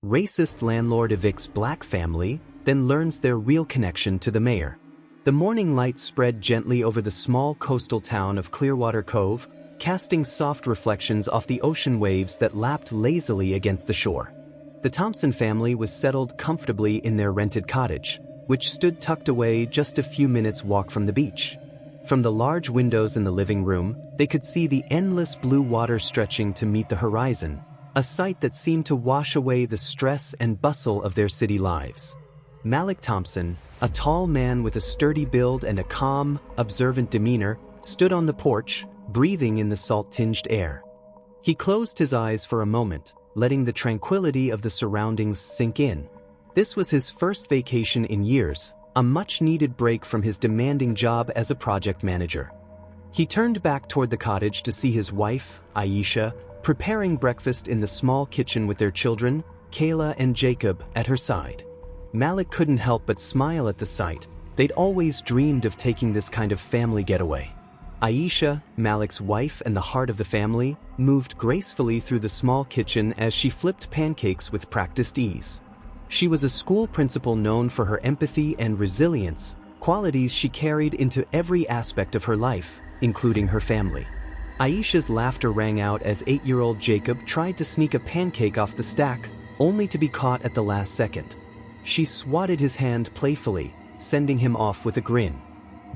Racist landlord evicts black family, then learns their real connection to the mayor. The morning light spread gently over the small coastal town of Clearwater Cove, casting soft reflections off the ocean waves that lapped lazily against the shore. The Thompson family was settled comfortably in their rented cottage, which stood tucked away just a few minutes' walk from the beach. From the large windows in the living room, they could see the endless blue water stretching to meet the horizon, a sight that seemed to wash away the stress and bustle of their city lives. Malik Thompson, a tall man with a sturdy build and a calm, observant demeanor, stood on the porch, breathing in the salt-tinged air. He closed his eyes for a moment, letting the tranquility of the surroundings sink in. This was his first vacation in years, a much-needed break from his demanding job as a project manager. He turned back toward the cottage to see his wife, Aisha, preparing breakfast in the small kitchen with their children, Kayla and Jacob, at her side. Malik couldn't help but smile at the sight. They'd always dreamed of taking this kind of family getaway. Aisha, Malik's wife and the heart of the family, moved gracefully through the small kitchen as she flipped pancakes with practiced ease. She was a school principal known for her empathy and resilience, qualities she carried into every aspect of her life, including her family. Aisha's laughter rang out as 8-year-old Jacob tried to sneak a pancake off the stack, only to be caught at the last second. She swatted his hand playfully, sending him off with a grin.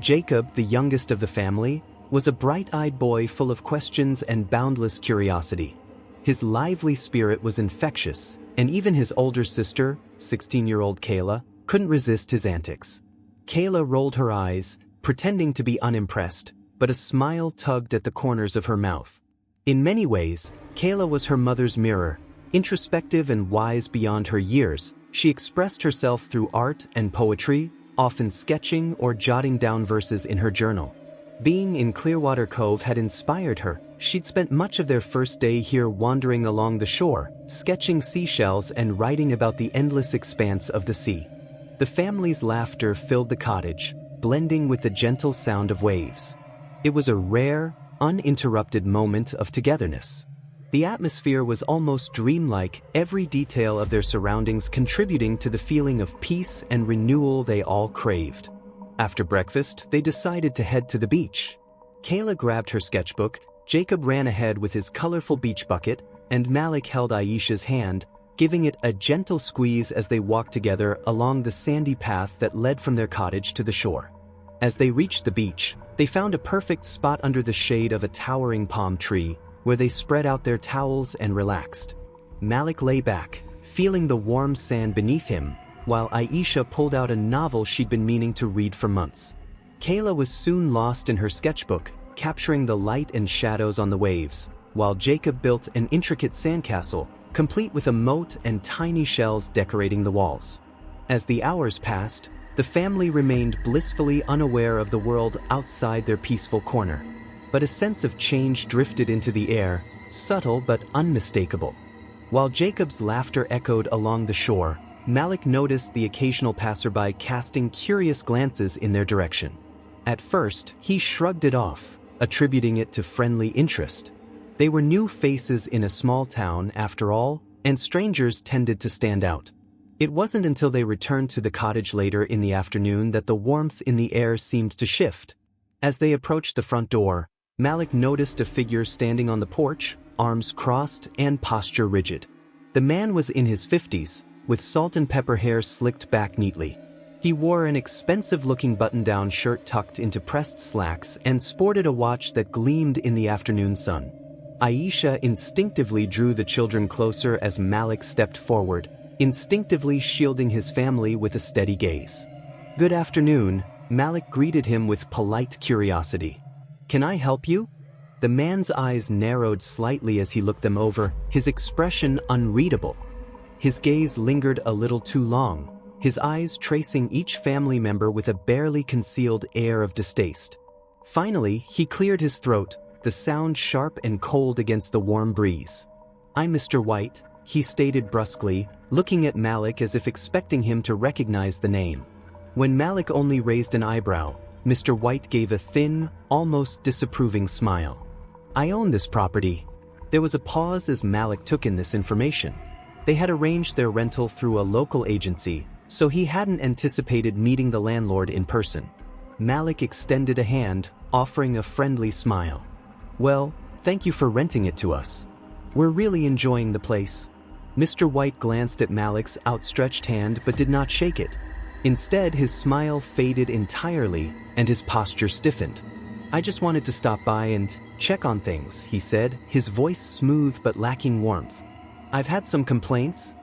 Jacob, the youngest of the family, was a bright-eyed boy full of questions and boundless curiosity. His lively spirit was infectious, and even his older sister, 16-year-old Kayla, couldn't resist his antics. Kayla rolled her eyes, pretending to be unimpressed, but a smile tugged at the corners of her mouth. In many ways, Kayla was her mother's mirror. Introspective and wise beyond her years, she expressed herself through art and poetry, often sketching or jotting down verses in her journal. Being in Clearwater Cove had inspired her. She'd spent much of their first day here wandering along the shore, sketching seashells and writing about the endless expanse of the sea. The family's laughter filled the cottage, blending with the gentle sound of waves. It was a rare, uninterrupted moment of togetherness. The atmosphere was almost dreamlike, every detail of their surroundings contributing to the feeling of peace and renewal they all craved. After breakfast, they decided to head to the beach. Kayla grabbed her sketchbook, Jacob ran ahead with his colorful beach bucket, and Malik held Aisha's hand, giving it a gentle squeeze as they walked together along the sandy path that led from their cottage to the shore. As they reached the beach, they found a perfect spot under the shade of a towering palm tree, where they spread out their towels and relaxed. Malik lay back, feeling the warm sand beneath him, while Aisha pulled out a novel she'd been meaning to read for months. Kayla was soon lost in her sketchbook, capturing the light and shadows on the waves, while Jacob built an intricate sandcastle, complete with a moat and tiny shells decorating the walls. As the hours passed, the family remained blissfully unaware of the world outside their peaceful corner. But a sense of change drifted into the air, subtle but unmistakable. While Jacob's laughter echoed along the shore, Malik noticed the occasional passerby casting curious glances in their direction. At first, he shrugged it off, attributing it to friendly interest. They were new faces in a small town, after all, and strangers tended to stand out. It wasn't until they returned to the cottage later in the afternoon that the warmth in the air seemed to shift. As they approached the front door, Malik noticed a figure standing on the porch, arms crossed and posture rigid. The man was in his 50s, with salt and pepper hair slicked back neatly. He wore an expensive-looking button-down shirt tucked into pressed slacks and sported a watch that gleamed in the afternoon sun. Aisha instinctively drew the children closer as Malik stepped forward, instinctively shielding his family with a steady gaze. "Good afternoon," Malik greeted him with polite curiosity. "Can I help you?" The man's eyes narrowed slightly as he looked them over, his expression unreadable. His gaze lingered a little too long, his eyes tracing each family member with a barely concealed air of distaste. Finally, he cleared his throat, the sound sharp and cold against the warm breeze. "I'm Mr. White," he stated brusquely, looking at Malik as if expecting him to recognize the name. When Malik only raised an eyebrow, Mr. White gave a thin, almost disapproving smile. "I own this property." There was a pause as Malik took in this information. They had arranged their rental through a local agency, so he hadn't anticipated meeting the landlord in person. Malik extended a hand, offering a friendly smile. "Well, thank you for renting it to us. We're really enjoying the place." Mr. White glanced at Malik's outstretched hand but did not shake it. Instead, his smile faded entirely and his posture stiffened. "I just wanted to stop by and check on things," he said, his voice smooth but lacking warmth. "I've had some complaints."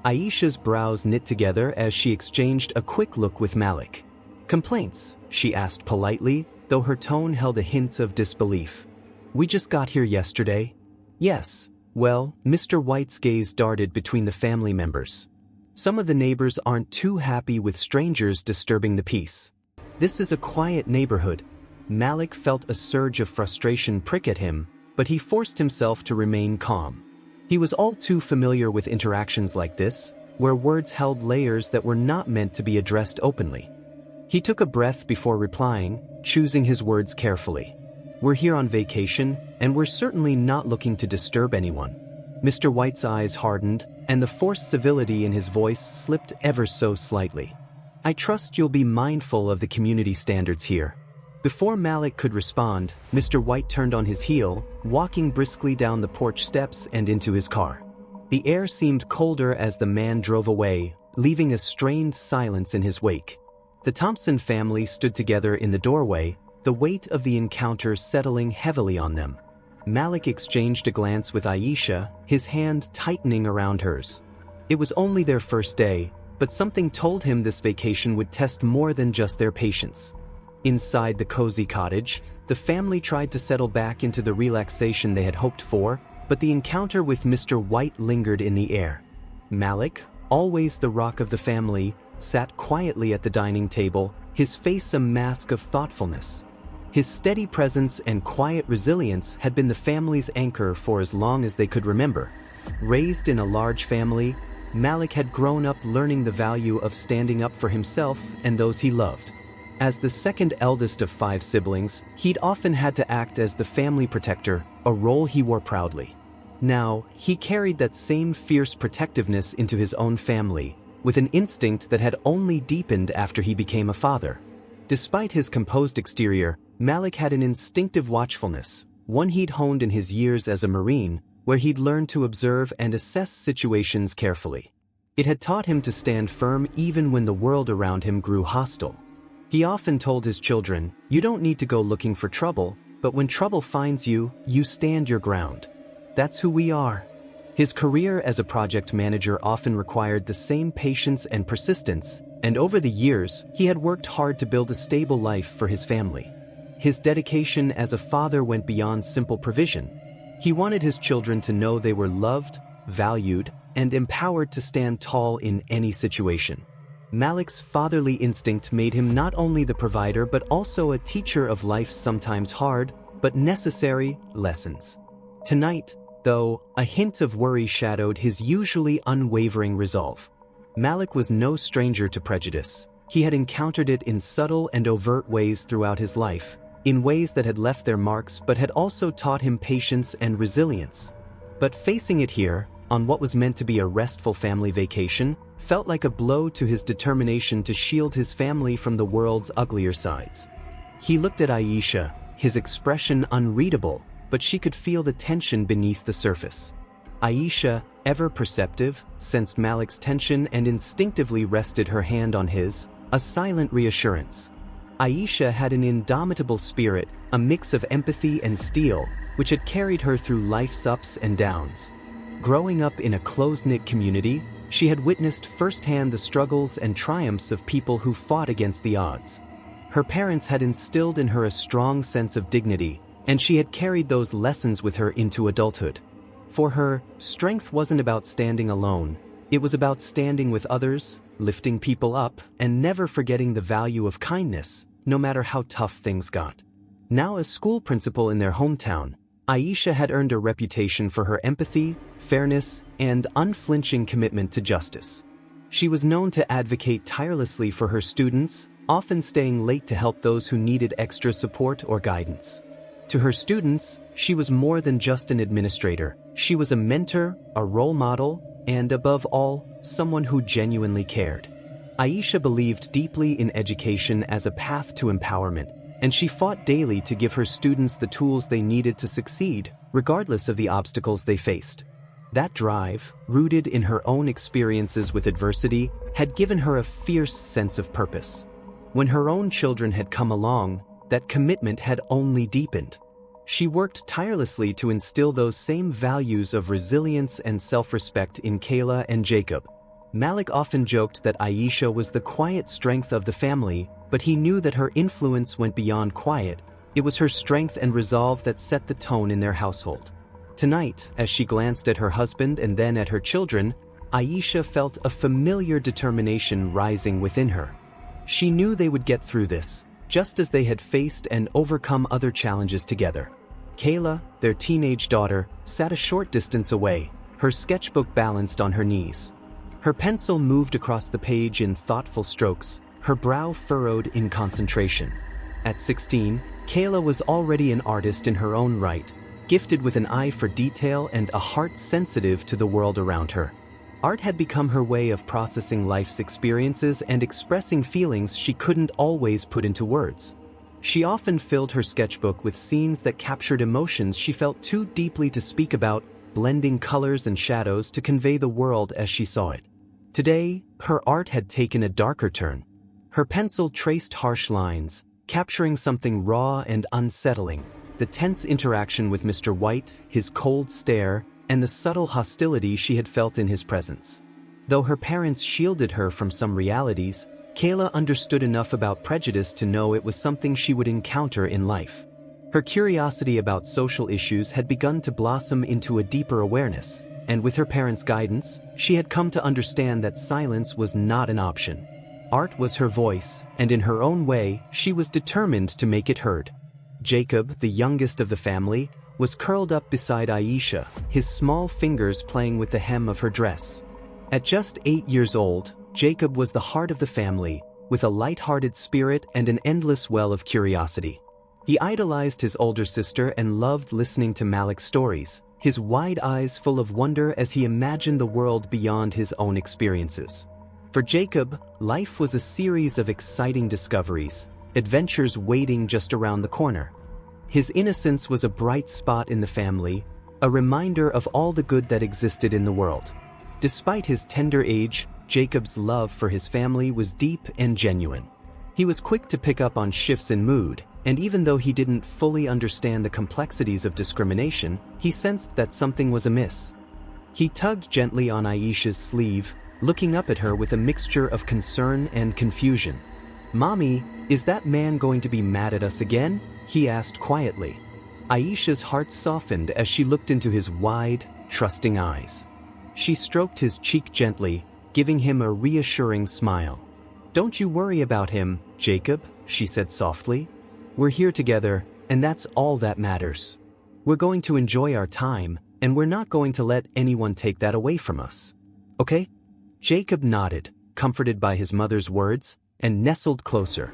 Aisha's brows knit together as she exchanged a quick look with Malik. "Complaints?" she asked politely, though her tone held a hint of disbelief. "We just got here yesterday." "Yes. Well," Mr. White's gaze darted between the family members. "Some of the neighbors aren't too happy with strangers disturbing the peace. This is a quiet neighborhood." Malik felt a surge of frustration prick at him, but he forced himself to remain calm. He was all too familiar with interactions like this, where words held layers that were not meant to be addressed openly. He took a breath before replying, choosing his words carefully. "We're here on vacation, and we're certainly not looking to disturb anyone." Mr. White's eyes hardened, and the forced civility in his voice slipped ever so slightly. "I trust you'll be mindful of the community standards here." Before Malik could respond, Mr. White turned on his heel, walking briskly down the porch steps and into his car. The air seemed colder as the man drove away, leaving a strained silence in his wake. The Thompson family stood together in the doorway, the weight of the encounter settling heavily on them. Malik exchanged a glance with Aisha, his hand tightening around hers. It was only their first day, but something told him this vacation would test more than just their patience. Inside the cozy cottage, the family tried to settle back into the relaxation they had hoped for, but the encounter with Mr. White lingered in the air. Malik, always the rock of the family, sat quietly at the dining table, his face a mask of thoughtfulness. His steady presence and quiet resilience had been the family's anchor for as long as they could remember. Raised in a large family, Malik had grown up learning the value of standing up for himself and those he loved. As the second eldest of 5 siblings, he'd often had to act as the family protector, a role he wore proudly. Now, he carried that same fierce protectiveness into his own family, with an instinct that had only deepened after he became a father. Despite his composed exterior, Malik had an instinctive watchfulness, one he'd honed in his years as a Marine, where he'd learned to observe and assess situations carefully. It had taught him to stand firm even when the world around him grew hostile. He often told his children, "You don't need to go looking for trouble, but when trouble finds you, you stand your ground." That's who we are. His career as a project manager often required the same patience and persistence, and over the years, he had worked hard to build a stable life for his family. His dedication as a father went beyond simple provision. He wanted his children to know they were loved, valued, and empowered to stand tall in any situation. Malik's fatherly instinct made him not only the provider but also a teacher of life's sometimes hard, but necessary, lessons. Tonight, though, a hint of worry shadowed his usually unwavering resolve. Malik was no stranger to prejudice. He had encountered it in subtle and overt ways throughout his life, in ways that had left their marks but had also taught him patience and resilience. But facing it here, on what was meant to be a restful family vacation, felt like a blow to his determination to shield his family from the world's uglier sides. He looked at Aisha, his expression unreadable, but she could feel the tension beneath the surface. Aisha, ever perceptive, sensed Malik's tension and instinctively rested her hand on his, a silent reassurance. Aisha had an indomitable spirit, a mix of empathy and steel, which had carried her through life's ups and downs. Growing up in a close-knit community, she had witnessed firsthand the struggles and triumphs of people who fought against the odds. Her parents had instilled in her a strong sense of dignity, and she had carried those lessons with her into adulthood. For her, strength wasn't about standing alone, it was about standing with others, lifting people up, and never forgetting the value of kindness, no matter how tough things got. Now a school principal in their hometown, Aisha had earned a reputation for her empathy, fairness, and unflinching commitment to justice. She was known to advocate tirelessly for her students, often staying late to help those who needed extra support or guidance. To her students, she was more than just an administrator. She was a mentor, a role model, and above all, someone who genuinely cared. Aisha believed deeply in education as a path to empowerment, and she fought daily to give her students the tools they needed to succeed, regardless of the obstacles they faced. That drive, rooted in her own experiences with adversity, had given her a fierce sense of purpose. When her own children had come along, that commitment had only deepened. She worked tirelessly to instill those same values of resilience and self-respect in Kayla and Jacob. Malik often joked that Aisha was the quiet strength of the family, but he knew that her influence went beyond quiet. It was her strength and resolve that set the tone in their household. Tonight, as she glanced at her husband and then at her children, Aisha felt a familiar determination rising within her. She knew they would get through this, just as they had faced and overcome other challenges together. Kayla, their teenage daughter, sat a short distance away, her sketchbook balanced on her knees. Her pencil moved across the page in thoughtful strokes, her brow furrowed in concentration. At 16, Kayla was already an artist in her own right, gifted with an eye for detail and a heart sensitive to the world around her. Art had become her way of processing life's experiences and expressing feelings she couldn't always put into words. She often filled her sketchbook with scenes that captured emotions she felt too deeply to speak about, blending colors and shadows to convey the world as she saw it. Today, her art had taken a darker turn. Her pencil traced harsh lines, capturing something raw and unsettling: the tense interaction with Mr. White, his cold stare, and the subtle hostility she had felt in his presence. Though her parents shielded her from some realities, Kayla understood enough about prejudice to know it was something she would encounter in life. Her curiosity about social issues had begun to blossom into a deeper awareness, and with her parents' guidance, she had come to understand that silence was not an option. Art was her voice, and in her own way, she was determined to make it heard. Jacob, the youngest of the family, was curled up beside Aisha, his small fingers playing with the hem of her dress. At just 8 years old, Jacob was the heart of the family, with a light-hearted spirit and an endless well of curiosity. He idolized his older sister and loved listening to Malik's stories, his wide eyes full of wonder as he imagined the world beyond his own experiences. For Jacob, life was a series of exciting discoveries, adventures waiting just around the corner. His innocence was a bright spot in the family, a reminder of all the good that existed in the world. Despite his tender age, Jacob's love for his family was deep and genuine. He was quick to pick up on shifts in mood, and even though he didn't fully understand the complexities of discrimination, he sensed that something was amiss. He tugged gently on Aisha's sleeve, looking up at her with a mixture of concern and confusion. "Mommy, is that man going to be mad at us again?" he asked quietly. Aisha's heart softened as she looked into his wide, trusting eyes. She stroked his cheek gently, giving him a reassuring smile. "Don't you worry about him, Jacob," she said softly. "We're here together, and that's all that matters. We're going to enjoy our time, and we're not going to let anyone take that away from us. Okay?" Jacob nodded, comforted by his mother's words, and nestled closer.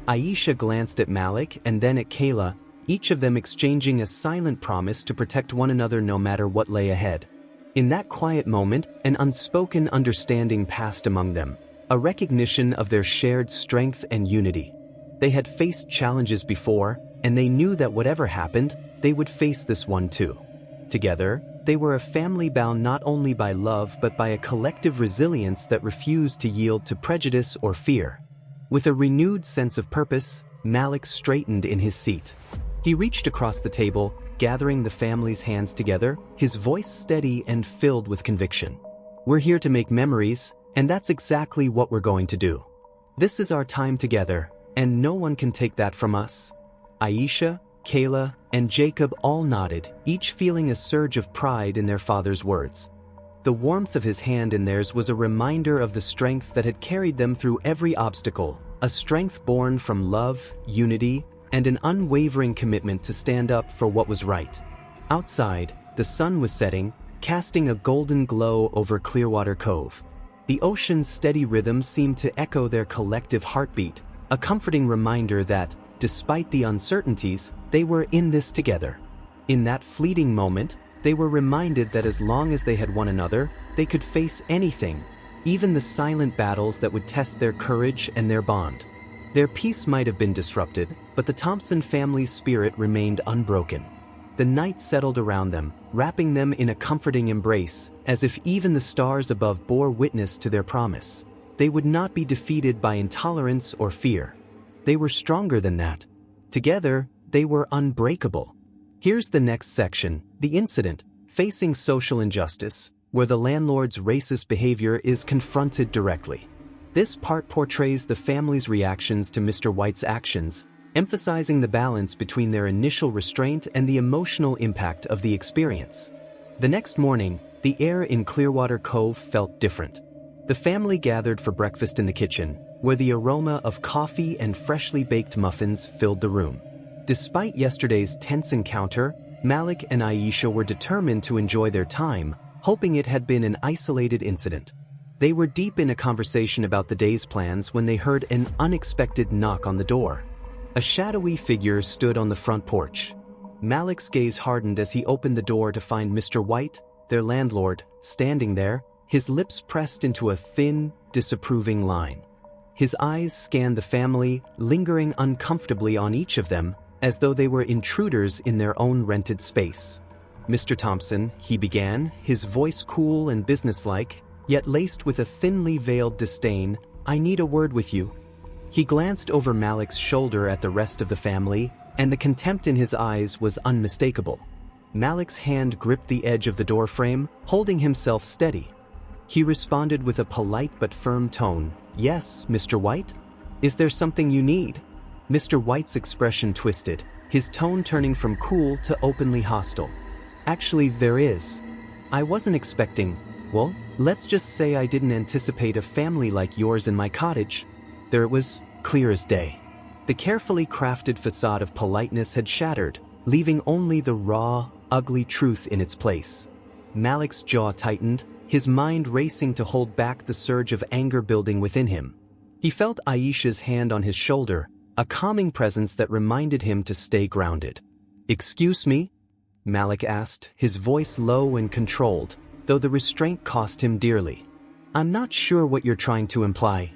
Aisha glanced at Malik and then at Kayla, each of them exchanging a silent promise to protect one another no matter what lay ahead. In that quiet moment, an unspoken understanding passed among them, a recognition of their shared strength and unity. They had faced challenges before, and they knew that whatever happened, they would face this one too. Together, they were a family bound not only by love but by a collective resilience that refused to yield to prejudice or fear. With a renewed sense of purpose, Malik straightened in his seat. He reached across the table, gathering the family's hands together, his voice steady and filled with conviction. "We're here to make memories, and that's exactly what we're going to do. This is our time together, and no one can take that from us." Aisha, Kayla, and Jacob all nodded, each feeling a surge of pride in their father's words. The warmth of his hand in theirs was a reminder of the strength that had carried them through every obstacle, a strength born from love, unity, and an unwavering commitment to stand up for what was right. Outside, the sun was setting, casting a golden glow over Clearwater Cove. The ocean's steady rhythm seemed to echo their collective heartbeat, a comforting reminder that, despite the uncertainties, they were in this together. In that fleeting moment, They were reminded that as long as they had one another, they could face anything, even the silent battles that would test their courage and their bond. Their peace might have been disrupted, but the Thompson family's spirit remained unbroken. The night settled around them, wrapping them in a comforting embrace, as if even the stars above bore witness to their promise. They would not be defeated by intolerance or fear. They were stronger than that. Together, they were unbreakable. Here's the next section, the incident, facing social injustice, where the landlord's racist behavior is confronted directly. This part portrays the family's reactions to Mr. White's actions, emphasizing the balance between their initial restraint and the emotional impact of the experience. The next morning, the air in Clearwater Cove felt different. The family gathered for breakfast in the kitchen, where the aroma of coffee and freshly baked muffins filled the room. Despite yesterday's tense encounter, Malik and Aisha were determined to enjoy their time, hoping it had been an isolated incident. They were deep in a conversation about the day's plans when they heard an unexpected knock on the door. A shadowy figure stood on the front porch. Malik's gaze hardened as he opened the door to find Mr. White, their landlord, standing there, his lips pressed into a thin, disapproving line. His eyes scanned the family, lingering uncomfortably on each of them, as though they were intruders in their own rented space. "Mr. Thompson," he began, his voice cool and businesslike, yet laced with a thinly veiled disdain, "I need a word with you." He glanced over Malik's shoulder at the rest of the family, and the contempt in his eyes was unmistakable. Malik's hand gripped the edge of the doorframe, holding himself steady. He responded with a polite but firm tone, "Yes, Mr. White? Is there something you need?" Mr. White's expression twisted, his tone turning from cool to openly hostile. "Actually, there is. I wasn't expecting, well, let's just say I didn't anticipate a family like yours in my cottage." There it was, clear as day. The carefully crafted facade of politeness had shattered, leaving only the raw, ugly truth in its place. Malik's jaw tightened, his mind racing to hold back the surge of anger building within him. He felt Aisha's hand on his shoulder, a calming presence that reminded him to stay grounded. "Excuse me?" Malik asked, his voice low and controlled, though the restraint cost him dearly. "I'm not sure what you're trying to imply."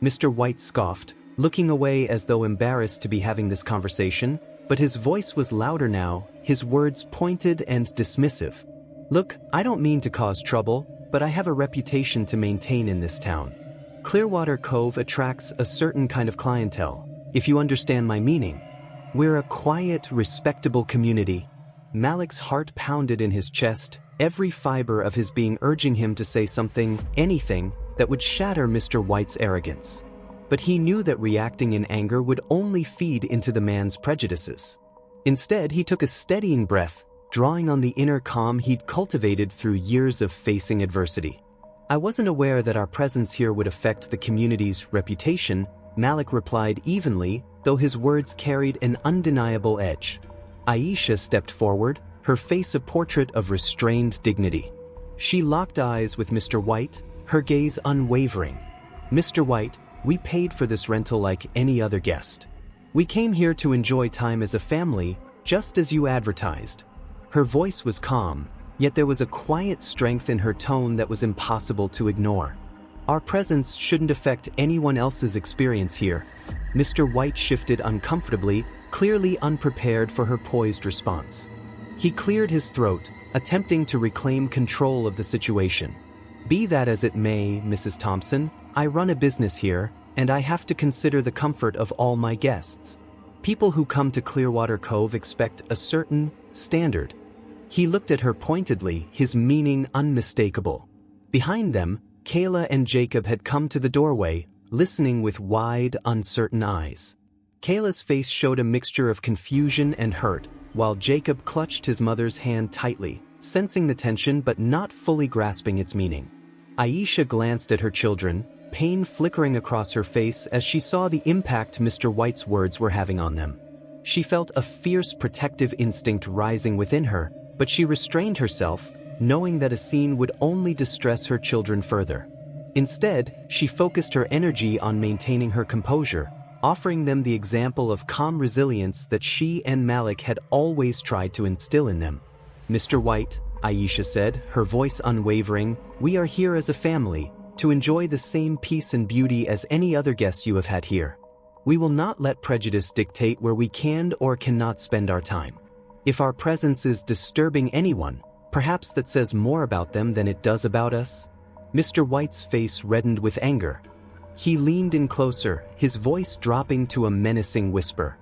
Mr. White scoffed, looking away as though embarrassed to be having this conversation, but his voice was louder now, his words pointed and dismissive. "Look, I don't mean to cause trouble, but I have a reputation to maintain in this town. Clearwater Cove attracts a certain kind of clientele, if you understand my meaning. We're a quiet, respectable community." Malik's heart pounded in his chest, every fiber of his being urging him to say something, anything, that would shatter Mr. White's arrogance. But he knew that reacting in anger would only feed into the man's prejudices. Instead, he took a steadying breath, drawing on the inner calm he'd cultivated through years of facing adversity. "I wasn't aware that our presence here would affect the community's reputation," Malik replied evenly, though his words carried an undeniable edge. Aisha stepped forward, her face a portrait of restrained dignity. She locked eyes with Mr. White, her gaze unwavering. "Mr. White, we paid for this rental like any other guest. We came here to enjoy time as a family, just as you advertised." Her voice was calm, yet there was a quiet strength in her tone that was impossible to ignore. "Our presence shouldn't affect anyone else's experience here." Mr. White shifted uncomfortably, clearly unprepared for her poised response. He cleared his throat, attempting to reclaim control of the situation. "Be that as it may, Mrs. Thompson, I run a business here, and I have to consider the comfort of all my guests. People who come to Clearwater Cove expect a certain standard." He looked at her pointedly, his meaning unmistakable. Behind them, Kayla and Jacob had come to the doorway, listening with wide, uncertain eyes. Kayla's face showed a mixture of confusion and hurt, while Jacob clutched his mother's hand tightly, sensing the tension but not fully grasping its meaning. Aisha glanced at her children, pain flickering across her face as she saw the impact Mr. White's words were having on them. She felt a fierce protective instinct rising within her, but she restrained herself, knowing that a scene would only distress her children further. Instead, she focused her energy on maintaining her composure, offering them the example of calm resilience that she and Malik had always tried to instill in them. "Mr. White, Aisha said, her voice unwavering. "We are here as a family, to enjoy the same peace and beauty as any other guests you have had here. We will not let prejudice dictate where we can or cannot spend our time. If our presence is disturbing anyone, perhaps that says more about them than it does about us." Mr. White's face reddened with anger. He leaned in closer, his voice dropping to a menacing whisper.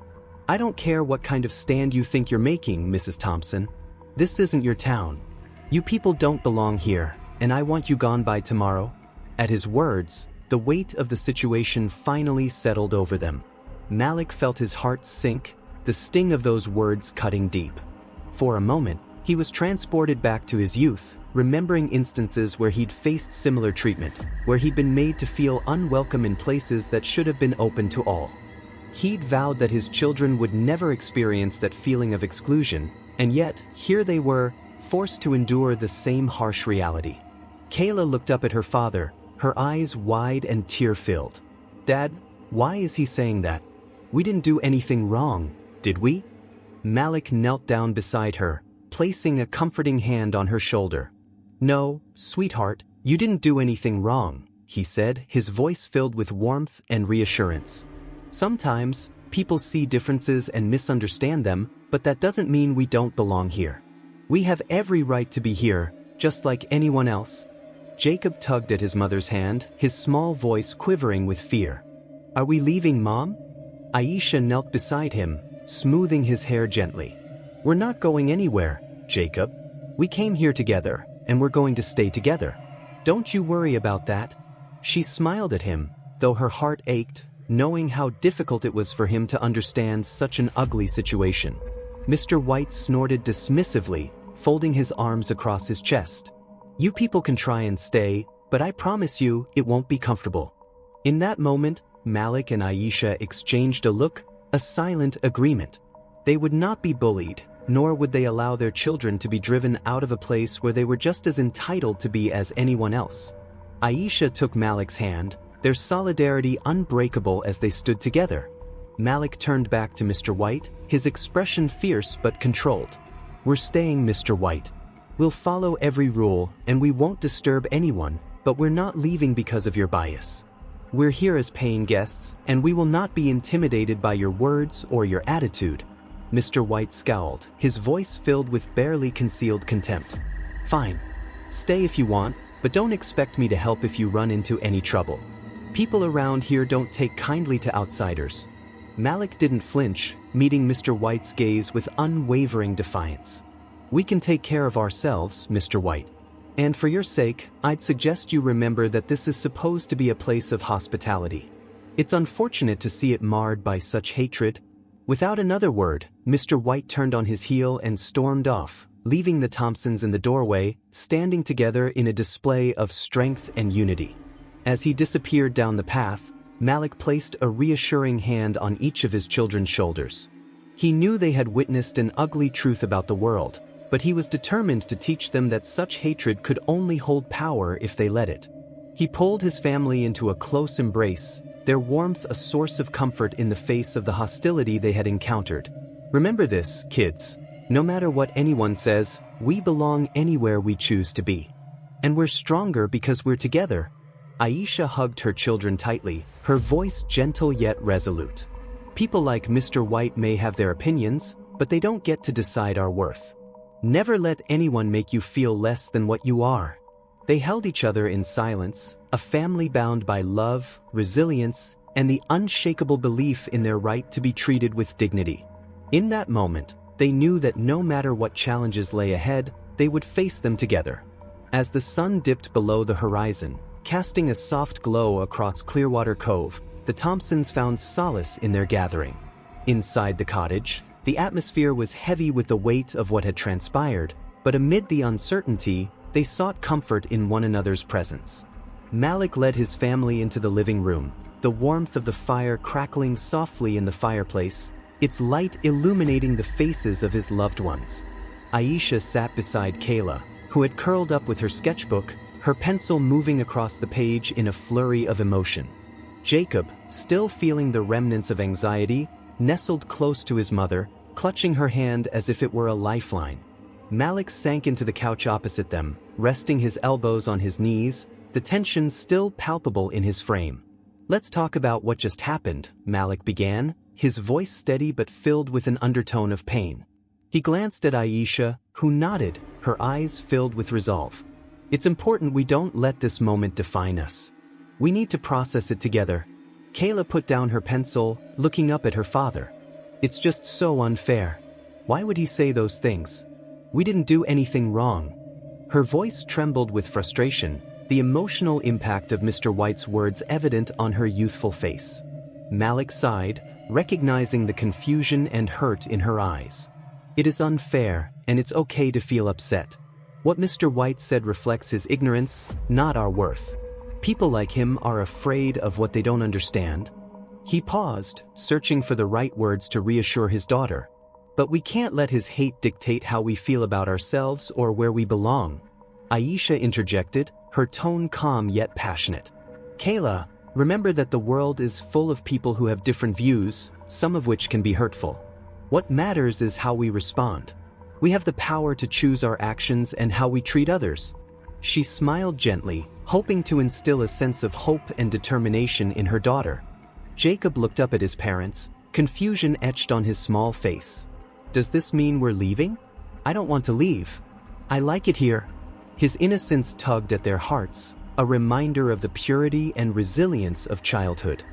"I don't care what kind of stand you think you're making, Mrs. Thompson. This isn't your town. You people don't belong here, and I want you gone by tomorrow." At his words, the weight of the situation finally settled over them. Malik felt his heart sink, the sting of those words cutting deep. For a moment, he was transported back to his youth, remembering instances where he'd faced similar treatment, where he'd been made to feel unwelcome in places that should have been open to all. He'd vowed that his children would never experience that feeling of exclusion, and yet, here they were, forced to endure the same harsh reality. Kayla looked up at her father, her eyes wide and tear-filled. "Dad, why is he saying that? We didn't do anything wrong, did we?" Malik knelt down beside her, placing a comforting hand on her shoulder. "No, sweetheart, you didn't do anything wrong," he said, his voice filled with warmth and reassurance. "Sometimes, people see differences and misunderstand them, but that doesn't mean we don't belong here. We have every right to be here, just like anyone else." Jacob tugged at his mother's hand, his small voice quivering with fear. "Are we leaving, Mom?" Aisha knelt beside him, smoothing his hair gently. "We're not going anywhere, Jacob. We came here together, and we're going to stay together. Don't you worry about that." She smiled at him, though her heart ached, knowing how difficult it was for him to understand such an ugly situation. Mr. White snorted dismissively, folding his arms across his chest. "You people can try and stay, but I promise you it won't be comfortable." In that moment, Malik and Aisha exchanged a look, a silent agreement. They would not be bullied, nor would they allow their children to be driven out of a place where they were just as entitled to be as anyone else. Aisha took Malik's hand, their solidarity unbreakable as they stood together. Malik turned back to Mr. White, his expression fierce but controlled. "We're staying, Mr. White. We'll follow every rule, and we won't disturb anyone, but we're not leaving because of your bias. We're here as paying guests, and we will not be intimidated by your words or your attitude." Mr. White scowled, his voice filled with barely concealed contempt. "Fine. Stay if you want, but don't expect me to help if you run into any trouble. People around here don't take kindly to outsiders." Malik didn't flinch, meeting Mr. White's gaze with unwavering defiance. "We can take care of ourselves, Mr. White. And for your sake, I'd suggest you remember that this is supposed to be a place of hospitality. It's unfortunate to see it marred by such hatred." Without another word, Mr. White turned on his heel and stormed off, leaving the Thompsons in the doorway, standing together in a display of strength and unity. As he disappeared down the path, Malik placed a reassuring hand on each of his children's shoulders. He knew they had witnessed an ugly truth about the world, but he was determined to teach them that such hatred could only hold power if they let it. He pulled his family into a close embrace, their warmth a source of comfort in the face of the hostility they had encountered. "Remember this, kids. No matter what anyone says, we belong anywhere we choose to be. And we're stronger because we're together." Aisha hugged her children tightly, her voice gentle yet resolute. "People like Mr. White may have their opinions, but they don't get to decide our worth. Never let anyone make you feel less than what you are." They held each other in silence, a family bound by love, resilience, and the unshakable belief in their right to be treated with dignity. In that moment, they knew that no matter what challenges lay ahead, they would face them together. As the sun dipped below the horizon, casting a soft glow across Clearwater Cove, the Thompsons found solace in their gathering. Inside the cottage, the atmosphere was heavy with the weight of what had transpired, but amid the uncertainty, they sought comfort in one another's presence. Malik led his family into the living room, the warmth of the fire crackling softly in the fireplace, its light illuminating the faces of his loved ones. Aisha sat beside Kayla, who had curled up with her sketchbook, her pencil moving across the page in a flurry of emotion. Jacob, still feeling the remnants of anxiety, nestled close to his mother, clutching her hand as if it were a lifeline. Malik sank into the couch opposite them, resting his elbows on his knees, the tension still palpable in his frame. "Let's talk about what just happened," Malik began, his voice steady but filled with an undertone of pain. He glanced at Aisha, who nodded, her eyes filled with resolve. "It's important we don't let this moment define us. We need to process it together." Kayla put down her pencil, looking up at her father. "It's just so unfair. Why would he say those things? We didn't do anything wrong." Her voice trembled with frustration, the emotional impact of Mr. White's words evident on her youthful face. Malik sighed, recognizing the confusion and hurt in her eyes. "It is unfair, and it's okay to feel upset. What Mr. White said reflects his ignorance, not our worth. People like him are afraid of what they don't understand." He paused, searching for the right words to reassure his daughter. "But we can't let his hate dictate how we feel about ourselves or where we belong." Aisha interjected, her tone calm yet passionate. "Kayla, remember that the world is full of people who have different views, some of which can be hurtful. What matters is how we respond. We have the power to choose our actions and how we treat others." She smiled gently, hoping to instill a sense of hope and determination in her daughter. Jacob looked up at his parents, confusion etched on his small face. "Does this mean we're leaving? I don't want to leave. I like it here." His innocence tugged at their hearts, a reminder of the purity and resilience of childhood.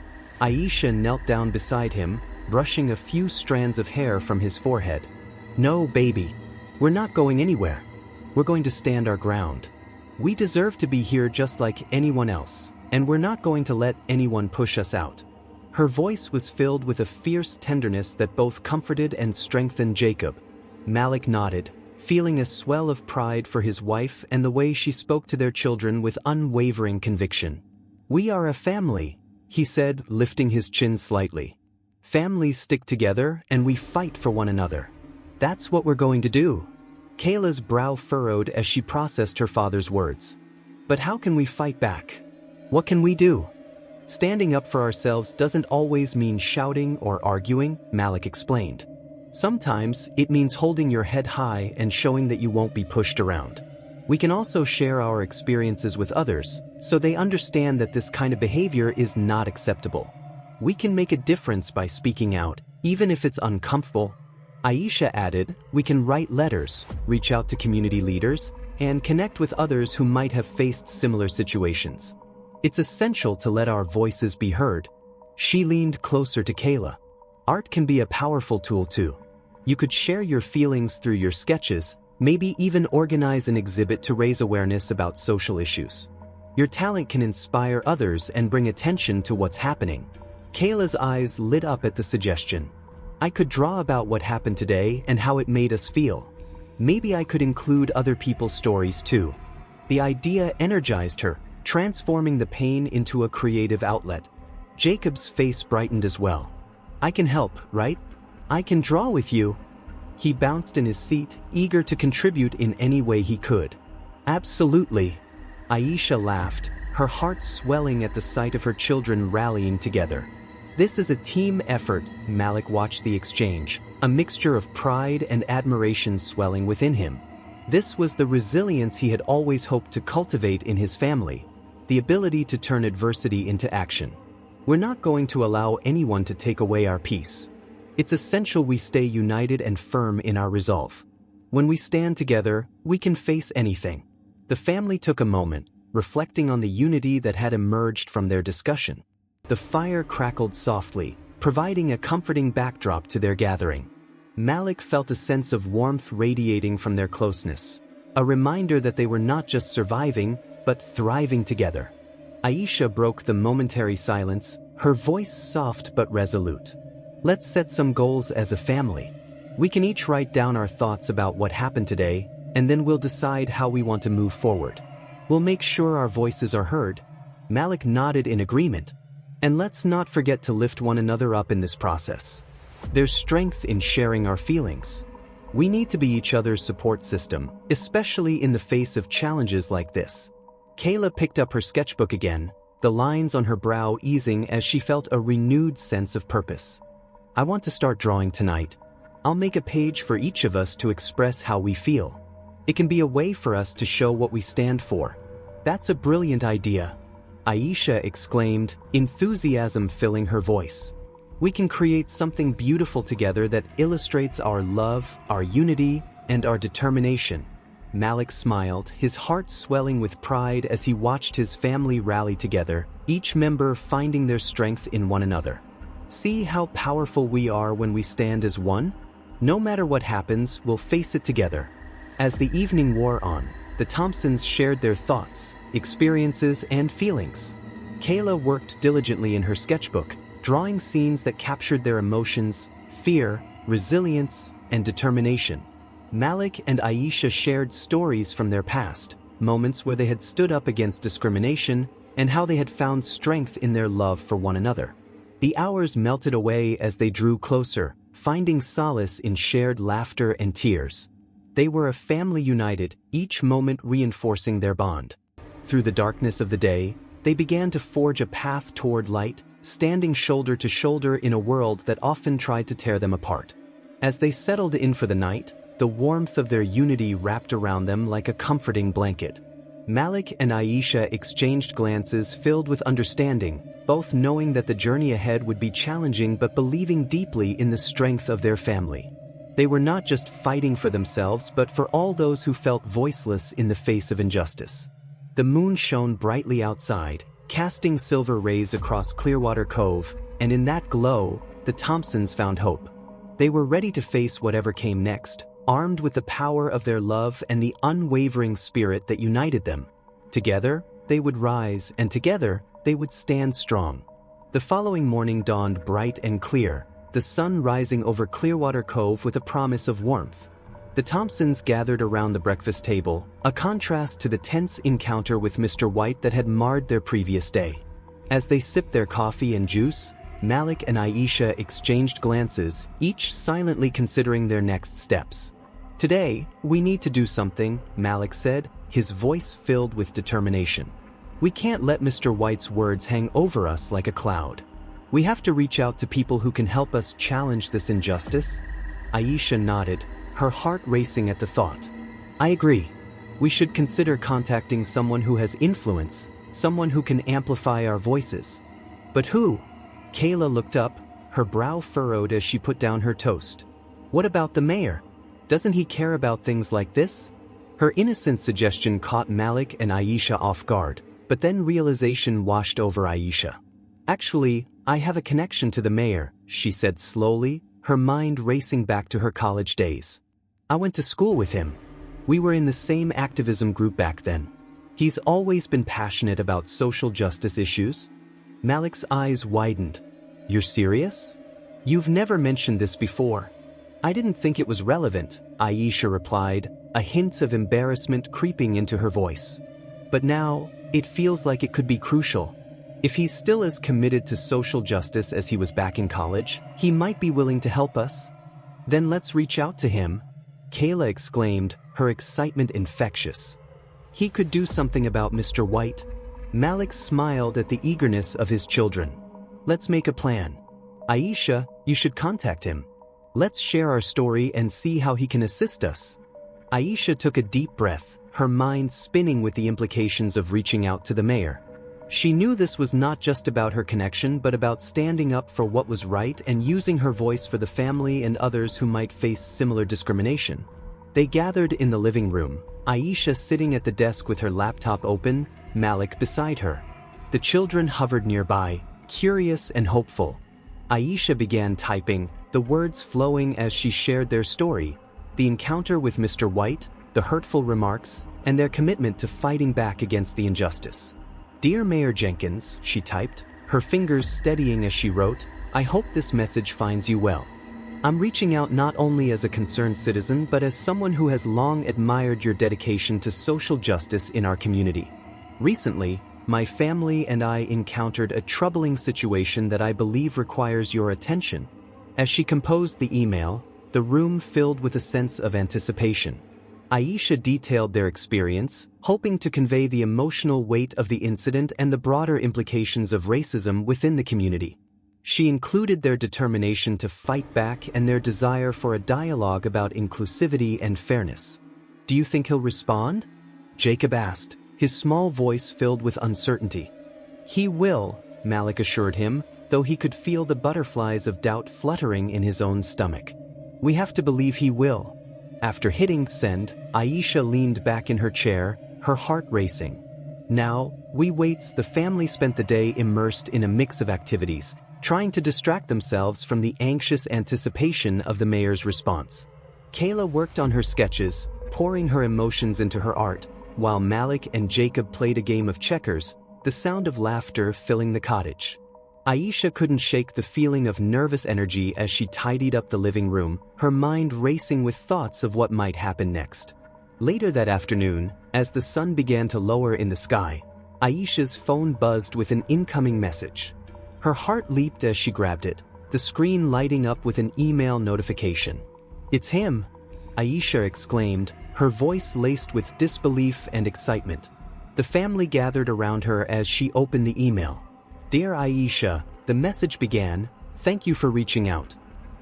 Aisha knelt down beside him, brushing a few strands of hair from his forehead. "No, baby. We're not going anywhere. We're going to stand our ground. We deserve to be here just like anyone else, and we're not going to let anyone push us out." Her voice was filled with a fierce tenderness that both comforted and strengthened Jacob. Malik nodded, feeling a swell of pride for his wife and the way she spoke to their children with unwavering conviction. "We are a family," he said, lifting his chin slightly. "Families stick together and we fight for one another. That's what we're going to do." Kayla's brow furrowed as she processed her father's words. "But how can we fight back? What can we do?" "Standing up for ourselves doesn't always mean shouting or arguing," Malik explained. "Sometimes it means holding your head high and showing that you won't be pushed around. We can also share our experiences with others, so they understand that this kind of behavior is not acceptable. We can make a difference by speaking out, even if it's uncomfortable." Aisha added, "We can write letters, reach out to community leaders, and connect with others who might have faced similar situations. It's essential to let our voices be heard." She leaned closer to Kayla. "Art can be a powerful tool too. You could share your feelings through your sketches, maybe even organize an exhibit to raise awareness about social issues. Your talent can inspire others and bring attention to what's happening." Kayla's eyes lit up at the suggestion. "I could draw about what happened today and how it made us feel. Maybe I could include other people's stories too." The idea energized her, transforming the pain into a creative outlet. Jacob's face brightened as well. "I can help, right? I can draw with you." He bounced in his seat, eager to contribute in any way he could. "Absolutely." Aisha laughed, her heart swelling at the sight of her children rallying together. "This is a team effort." Malik watched the exchange, a mixture of pride and admiration swelling within him. This was the resilience he had always hoped to cultivate in his family, the ability to turn adversity into action. "We're not going to allow anyone to take away our peace. It's essential we stay united and firm in our resolve. When we stand together, we can face anything." The family took a moment, reflecting on the unity that had emerged from their discussion. The fire crackled softly, providing a comforting backdrop to their gathering. Malik felt a sense of warmth radiating from their closeness, a reminder that they were not just surviving, but thriving together. Aisha broke the momentary silence, her voice soft but resolute. "Let's set some goals as a family. We can each write down our thoughts about what happened today, and then we'll decide how we want to move forward. We'll make sure our voices are heard." Malik nodded in agreement. "And let's not forget to lift one another up in this process. There's strength in sharing our feelings. We need to be each other's support system, especially in the face of challenges like this." Kayla picked up her sketchbook again, the lines on her brow easing as she felt a renewed sense of purpose. "I want to start drawing tonight. I'll make a page for each of us to express how we feel." It can be a way for us to show what we stand for. That's a brilliant idea, Aisha exclaimed, enthusiasm filling her voice. We can create something beautiful together that illustrates our love, our unity, and our determination. Malik smiled, his heart swelling with pride as he watched his family rally together, each member finding their strength in one another. See how powerful we are when we stand as one? No matter what happens, we'll face it together. As the evening wore on, the Thompsons shared their thoughts, experiences, and feelings. Kayla worked diligently in her sketchbook, drawing scenes that captured their emotions, fear, resilience, and determination. Malik and Aisha shared stories from their past, moments where they had stood up against discrimination, and how they had found strength in their love for one another. The hours melted away as they drew closer, finding solace in shared laughter and tears. They were a family united, each moment reinforcing their bond. Through the darkness of the day, they began to forge a path toward light, standing shoulder to shoulder in a world that often tried to tear them apart. As they settled in for the night, the warmth of their unity wrapped around them like a comforting blanket. Malik and Aisha exchanged glances filled with understanding, both knowing that the journey ahead would be challenging but believing deeply in the strength of their family. They were not just fighting for themselves but for all those who felt voiceless in the face of injustice. The moon shone brightly outside, casting silver rays across Clearwater Cove, and in that glow, the Thompsons found hope. They were ready to face whatever came next, armed with the power of their love and the unwavering spirit that united them. Together, they would rise, and together, they would stand strong. The following morning dawned bright and clear, the sun rising over Clearwater Cove with a promise of warmth. The Thompsons gathered around the breakfast table, a contrast to the tense encounter with Mr. White that had marred their previous day. As they sipped their coffee and juice, Malik and Aisha exchanged glances, each silently considering their next steps. "Today, we need to do something," Malik said, his voice filled with determination. "We can't let Mr. White's words hang over us like a cloud. We have to reach out to people who can help us challenge this injustice." Aisha nodded, her heart racing at the thought. "I agree. We should consider contacting someone who has influence, someone who can amplify our voices." "But who?" Kayla looked up, her brow furrowed as she put down her toast. "What about the mayor? Doesn't he care about things like this?" Her innocent suggestion caught Malik and Aisha off guard, but then realization washed over Aisha. "Actually, I have a connection to the mayor," she said slowly, her mind racing back to her college days. "I went to school with him. We were in the same activism group back then. He's always been passionate about social justice issues." Malik's eyes widened. "You're serious? You've never mentioned this before." "I didn't think it was relevant," Aisha replied, a hint of embarrassment creeping into her voice. "But now, it feels like it could be crucial. If he's still as committed to social justice as he was back in college, he might be willing to help us." "Then let's reach out to him," Kayla exclaimed, her excitement infectious. "He could do something about Mr. White." Malik smiled at the eagerness of his children. "Let's make a plan. Aisha, you should contact him. Let's share our story and see how he can assist us." Aisha took a deep breath, her mind spinning with the implications of reaching out to the mayor. She knew this was not just about her connection but about standing up for what was right and using her voice for the family and others who might face similar discrimination. They gathered in the living room, Aisha sitting at the desk with her laptop open, Malik beside her. The children hovered nearby, curious and hopeful. Aisha began typing, the words flowing as she shared their story, the encounter with Mr. White, the hurtful remarks, and their commitment to fighting back against the injustice. "Dear Mayor Jenkins," she typed, her fingers steadying as she wrote, "I hope this message finds you well. I'm reaching out not only as a concerned citizen but as someone who has long admired your dedication to social justice in our community. Recently, my family and I encountered a troubling situation that I believe requires your attention." As she composed the email, the room filled with a sense of anticipation. Aisha detailed their experience, hoping to convey the emotional weight of the incident and the broader implications of racism within the community. She included their determination to fight back and their desire for a dialogue about inclusivity and fairness. Do you think he'll respond? Jacob asked, his small voice filled with uncertainty. He will, Malik assured him, though he could feel the butterflies of doubt fluttering in his own stomach. We have to believe he will. After hitting send, Aisha leaned back in her chair, her heart racing. Now, the family spent the day immersed in a mix of activities, trying to distract themselves from the anxious anticipation of the mayor's response. Kayla worked on her sketches, pouring her emotions into her art, while Malik and Jacob played a game of checkers, the sound of laughter filling the cottage. Aisha couldn't shake the feeling of nervous energy as she tidied up the living room, her mind racing with thoughts of what might happen next. Later that afternoon, as the sun began to lower in the sky, Aisha's phone buzzed with an incoming message. Her heart leaped as she grabbed it, the screen lighting up with an email notification. "It's him!" Aisha exclaimed, her voice laced with disbelief and excitement. The family gathered around her as she opened the email. "Dear Aisha," the message began, "thank you for reaching out.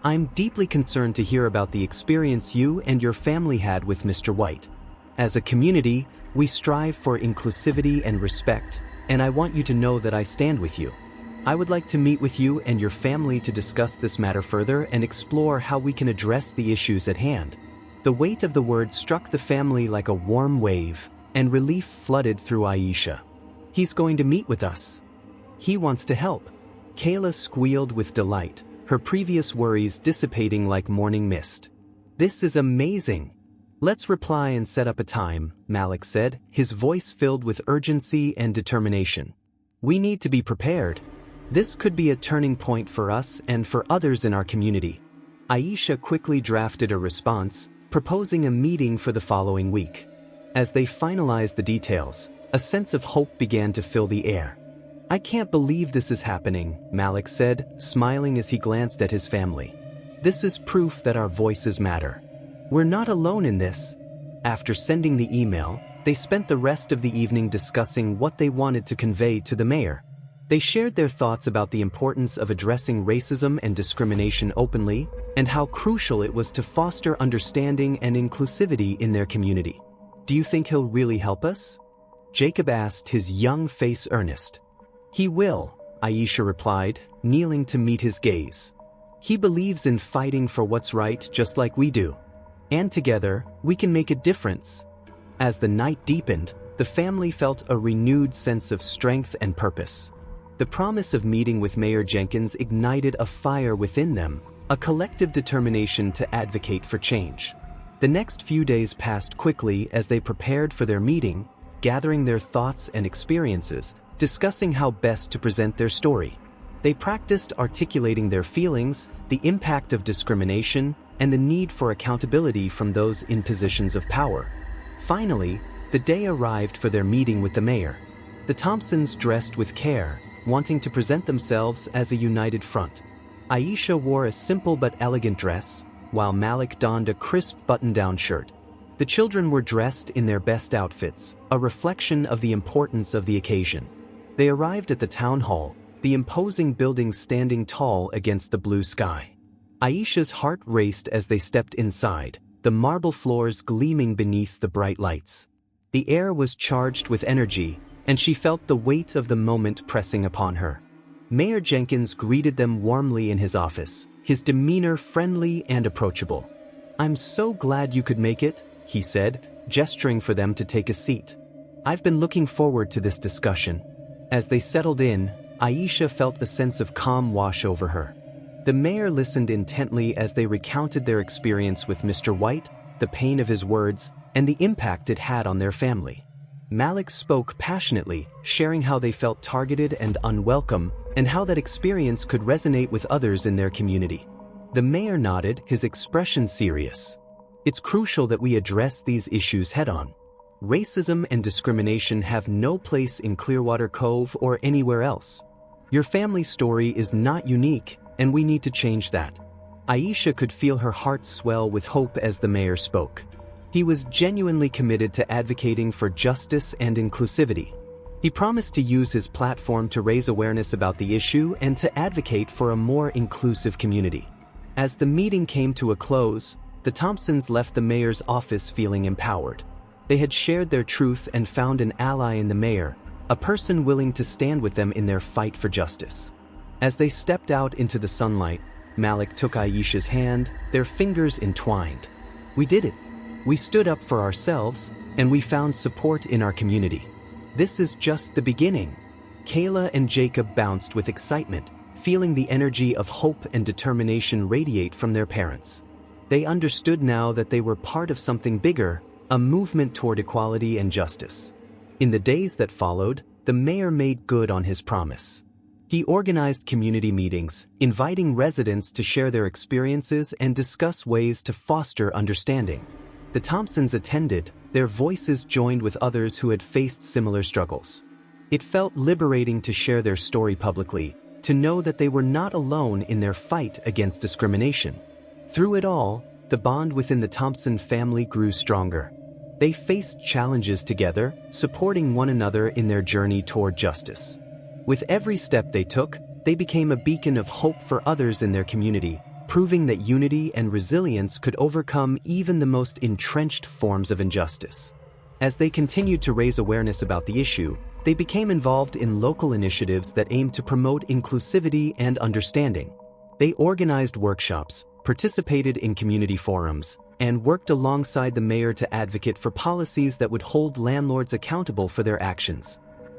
I'm deeply concerned to hear about the experience you and your family had with Mr. White. As a community, we strive for inclusivity and respect, and I want you to know that I stand with you. I would like to meet with you and your family to discuss this matter further and explore how we can address the issues at hand." The weight of the words struck the family like a warm wave, and relief flooded through Aisha. "He's going to meet with us. He wants to help." Kayla squealed with delight, her previous worries dissipating like morning mist. "This is amazing. Let's reply and set up a time," Malik said, his voice filled with urgency and determination. "We need to be prepared. This could be a turning point for us and for others in our community." Aisha quickly drafted a response, proposing a meeting for the following week. As they finalized the details, a sense of hope began to fill the air. "I can't believe this is happening," Malik said, smiling as he glanced at his family. "This is proof that our voices matter. We're not alone in this." After sending the email, they spent the rest of the evening discussing what they wanted to convey to the mayor. They shared their thoughts about the importance of addressing racism and discrimination openly, and how crucial it was to foster understanding and inclusivity in their community. "Do you think he'll really help us?" Jacob asked, his young face earnest. "He will," Aisha replied, kneeling to meet his gaze. "He believes in fighting for what's right just like we do. And together, we can make a difference." As the night deepened, the family felt a renewed sense of strength and purpose. The promise of meeting with Mayor Jenkins ignited a fire within them, a collective determination to advocate for change. The next few days passed quickly as they prepared for their meeting, gathering their thoughts and experiences, discussing how best to present their story. They practiced articulating their feelings, the impact of discrimination, and the need for accountability from those in positions of power. Finally, the day arrived for their meeting with the mayor. The Thompsons dressed with care, wanting to present themselves as a united front. Aisha wore a simple but elegant dress, while Malik donned a crisp button-down shirt. The children were dressed in their best outfits, a reflection of the importance of the occasion. They arrived at the town hall, the imposing building standing tall against the blue sky. Aisha's heart raced as they stepped inside, the marble floors gleaming beneath the bright lights. The air was charged with energy, and she felt the weight of the moment pressing upon her. Mayor Jenkins greeted them warmly in his office, his demeanor friendly and approachable. "I'm so glad you could make it," he said, gesturing for them to take a seat. "I've been looking forward to this discussion." As they settled in, Aisha felt a sense of calm wash over her. The mayor listened intently as they recounted their experience with Mr. White, the pain of his words, and the impact it had on their family. Malik spoke passionately, sharing how they felt targeted and unwelcome, and how that experience could resonate with others in their community. The mayor nodded, his expression serious. "It's crucial that we address these issues head-on. Racism and discrimination have no place in Clearwater Cove or anywhere else. Your family's story is not unique, and we need to change that." Aisha could feel her heart swell with hope as the mayor spoke. He was genuinely committed to advocating for justice and inclusivity. He promised to use his platform to raise awareness about the issue and to advocate for a more inclusive community. As the meeting came to a close, the Thompsons left the mayor's office feeling empowered. They had shared their truth and found an ally in the mayor, a person willing to stand with them in their fight for justice. As they stepped out into the sunlight, Malik took Aisha's hand, their fingers entwined. "We did it. We stood up for ourselves, and we found support in our community. This is just the beginning." Kayla and Jacob bounced with excitement, feeling the energy of hope and determination radiate from their parents. They understood now that they were part of something bigger, a movement toward equality and justice. In the days that followed, the mayor made good on his promise. He organized community meetings, inviting residents to share their experiences and discuss ways to foster understanding. The Thompsons attended, their voices joined with others who had faced similar struggles. It felt liberating to share their story publicly, to know that they were not alone in their fight against discrimination. Through it all, the bond within the Thompson family grew stronger. They faced challenges together, supporting one another in their journey toward justice. With every step they took, they became a beacon of hope for others in their community, proving that unity and resilience could overcome even the most entrenched forms of injustice. As they continued to raise awareness about the issue, they became involved in local initiatives that aimed to promote inclusivity and understanding. They organized workshops, participated in community forums, and worked alongside the mayor to advocate for policies that would hold landlords accountable for their actions.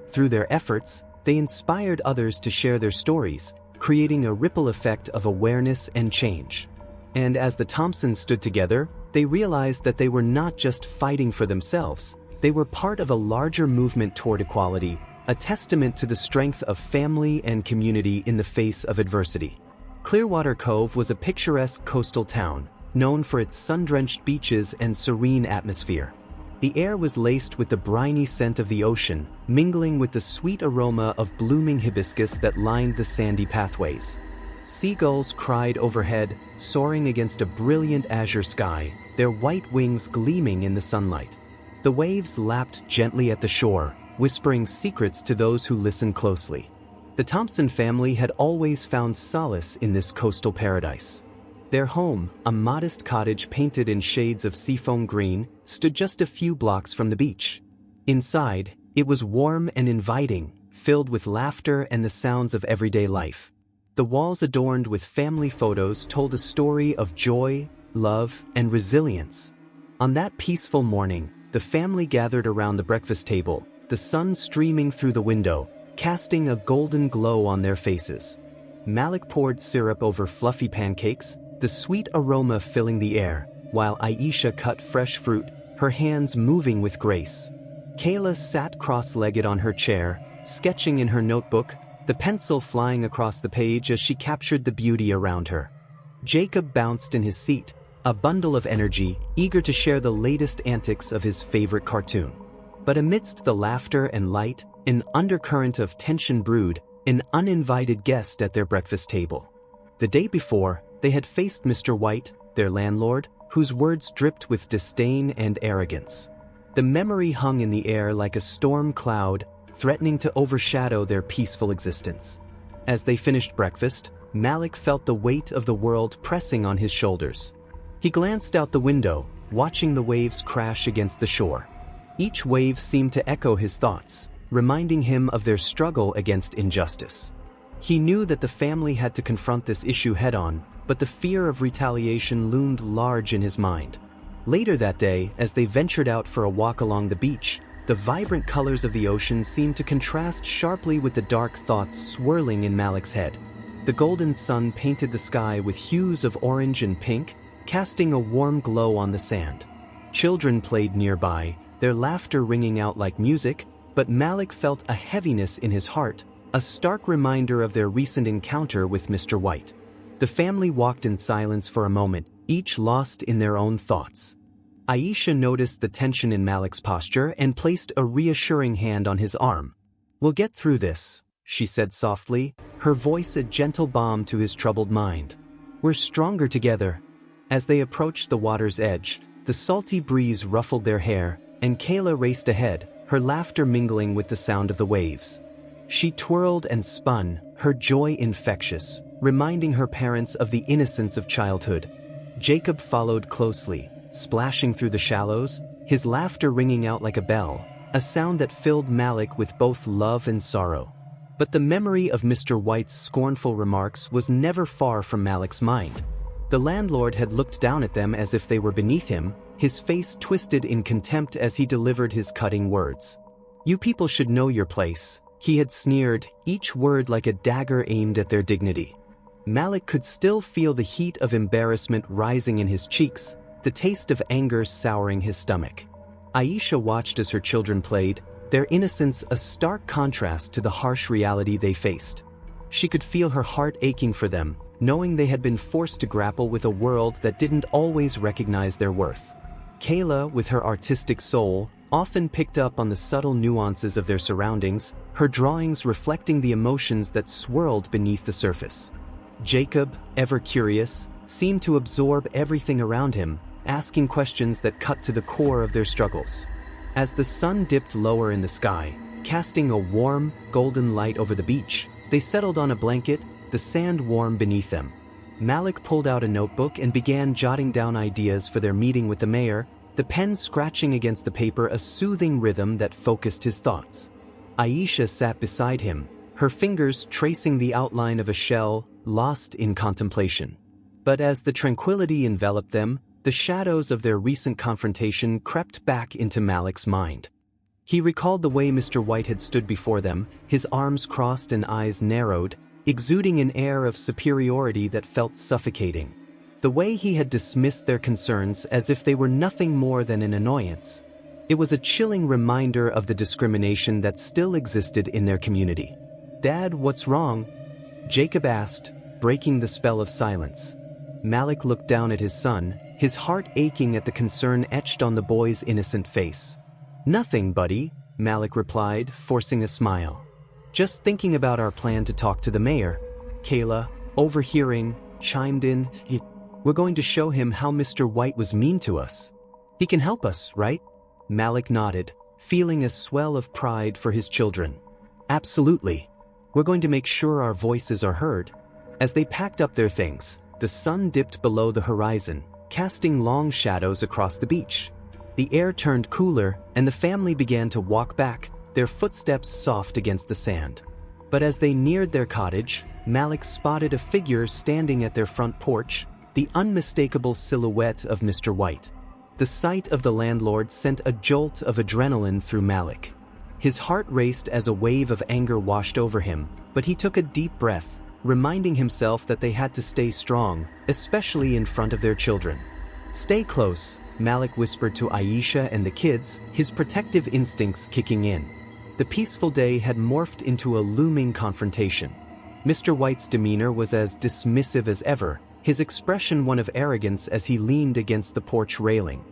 Through their efforts, they inspired others to share their stories, creating a ripple effect of awareness and change. And as the Thompsons stood together, they realized that they were not just fighting for themselves, they were part of a larger movement toward equality, a testament to the strength of family and community in the face of adversity. Clearwater Cove was a picturesque coastal town, known for its sun-drenched beaches and serene atmosphere. The air was laced with the briny scent of the ocean, mingling with the sweet aroma of blooming hibiscus that lined the sandy pathways. Seagulls cried overhead, soaring against a brilliant azure sky, their white wings gleaming in the sunlight. The waves lapped gently at the shore, whispering secrets to those who listened closely. The Thompson family had always found solace in this coastal paradise. Their home, a modest cottage painted in shades of seafoam green, stood just a few blocks from the beach. Inside, it was warm and inviting, filled with laughter and the sounds of everyday life. The walls adorned with family photos told a story of joy, love, and resilience. On that peaceful morning, the family gathered around the breakfast table, the sun streaming through the window, casting a golden glow on their faces. Malik poured syrup over fluffy pancakes, the sweet aroma filling the air, while Aisha cut fresh fruit, her hands moving with grace. Kayla sat cross-legged on her chair, sketching in her notebook, the pencil flying across the page as she captured the beauty around her. Jacob bounced in his seat, a bundle of energy, eager to share the latest antics of his favorite cartoon. But amidst the laughter and light, an undercurrent of tension brewed, an uninvited guest at their breakfast table. The day before, they had faced Mr. White, their landlord, whose words dripped with disdain and arrogance. The memory hung in the air like a storm cloud, threatening to overshadow their peaceful existence. As they finished breakfast, Malik felt the weight of the world pressing on his shoulders. He glanced out the window, watching the waves crash against the shore. Each wave seemed to echo his thoughts, reminding him of their struggle against injustice. He knew that the family had to confront this issue head-on, but the fear of retaliation loomed large in his mind. Later that day, as they ventured out for a walk along the beach, the vibrant colors of the ocean seemed to contrast sharply with the dark thoughts swirling in Malik's head. The golden sun painted the sky with hues of orange and pink, casting a warm glow on the sand. Children played nearby, their laughter ringing out like music, but Malik felt a heaviness in his heart, a stark reminder of their recent encounter with Mr. White. The family walked in silence for a moment, each lost in their own thoughts. Aisha noticed the tension in Malik's posture and placed a reassuring hand on his arm. "We'll get through this," she said softly, her voice a gentle balm to his troubled mind. "We're stronger together." As they approached the water's edge, the salty breeze ruffled their hair, and Kayla raced ahead, her laughter mingling with the sound of the waves. She twirled and spun, her joy infectious, reminding her parents of the innocence of childhood. Jacob followed closely, splashing through the shallows, his laughter ringing out like a bell, a sound that filled Malik with both love and sorrow. But the memory of Mr. White's scornful remarks was never far from Malik's mind. The landlord had looked down at them as if they were beneath him, his face twisted in contempt as he delivered his cutting words. "You people should know your place," he had sneered, each word like a dagger aimed at their dignity. Malik could still feel the heat of embarrassment rising in his cheeks, the taste of anger souring his stomach. Aisha watched as her children played, their innocence a stark contrast to the harsh reality they faced. She could feel her heart aching for them, knowing they had been forced to grapple with a world that didn't always recognize their worth. Kayla, with her artistic soul, often picked up on the subtle nuances of their surroundings, her drawings reflecting the emotions that swirled beneath the surface. Jacob, ever curious, seemed to absorb everything around him, asking questions that cut to the core of their struggles. As the sun dipped lower in the sky, casting a warm, golden light over the beach, they settled on a blanket, the sand warm beneath them. Malik pulled out a notebook and began jotting down ideas for their meeting with the mayor, the pen scratching against the paper a soothing rhythm that focused his thoughts. Aisha sat beside him, her fingers tracing the outline of a shell, lost in contemplation. But as the tranquility enveloped them, the shadows of their recent confrontation crept back into Malik's mind. He recalled the way Mr. White had stood before them, his arms crossed and eyes narrowed, exuding an air of superiority that felt suffocating. The way he had dismissed their concerns as if they were nothing more than an annoyance. It was a chilling reminder of the discrimination that still existed in their community. "Dad, what's wrong?" Jacob asked, breaking the spell of silence. Malik looked down at his son, his heart aching at the concern etched on the boy's innocent face. "Nothing, buddy," Malik replied, forcing a smile. "Just thinking about our plan to talk to the mayor." Kayla, overhearing, chimed in, "We're going to show him how Mr. White was mean to us. He can help us, right?" Malik nodded, feeling a swell of pride for his children. "Absolutely. We're going to make sure our voices are heard." As they packed up their things, the sun dipped below the horizon, casting long shadows across the beach. The air turned cooler, and the family began to walk back, their footsteps soft against the sand. But as they neared their cottage, Malik spotted a figure standing at their front porch, the unmistakable silhouette of Mr. White. The sight of the landlord sent a jolt of adrenaline through Malik. His heart raced as a wave of anger washed over him, but he took a deep breath, reminding himself that they had to stay strong, especially in front of their children. "Stay close," Malik whispered to Aisha and the kids, his protective instincts kicking in. The peaceful day had morphed into a looming confrontation. Mr. White's demeanor was as dismissive as ever, his expression one of arrogance as he leaned against the porch railing.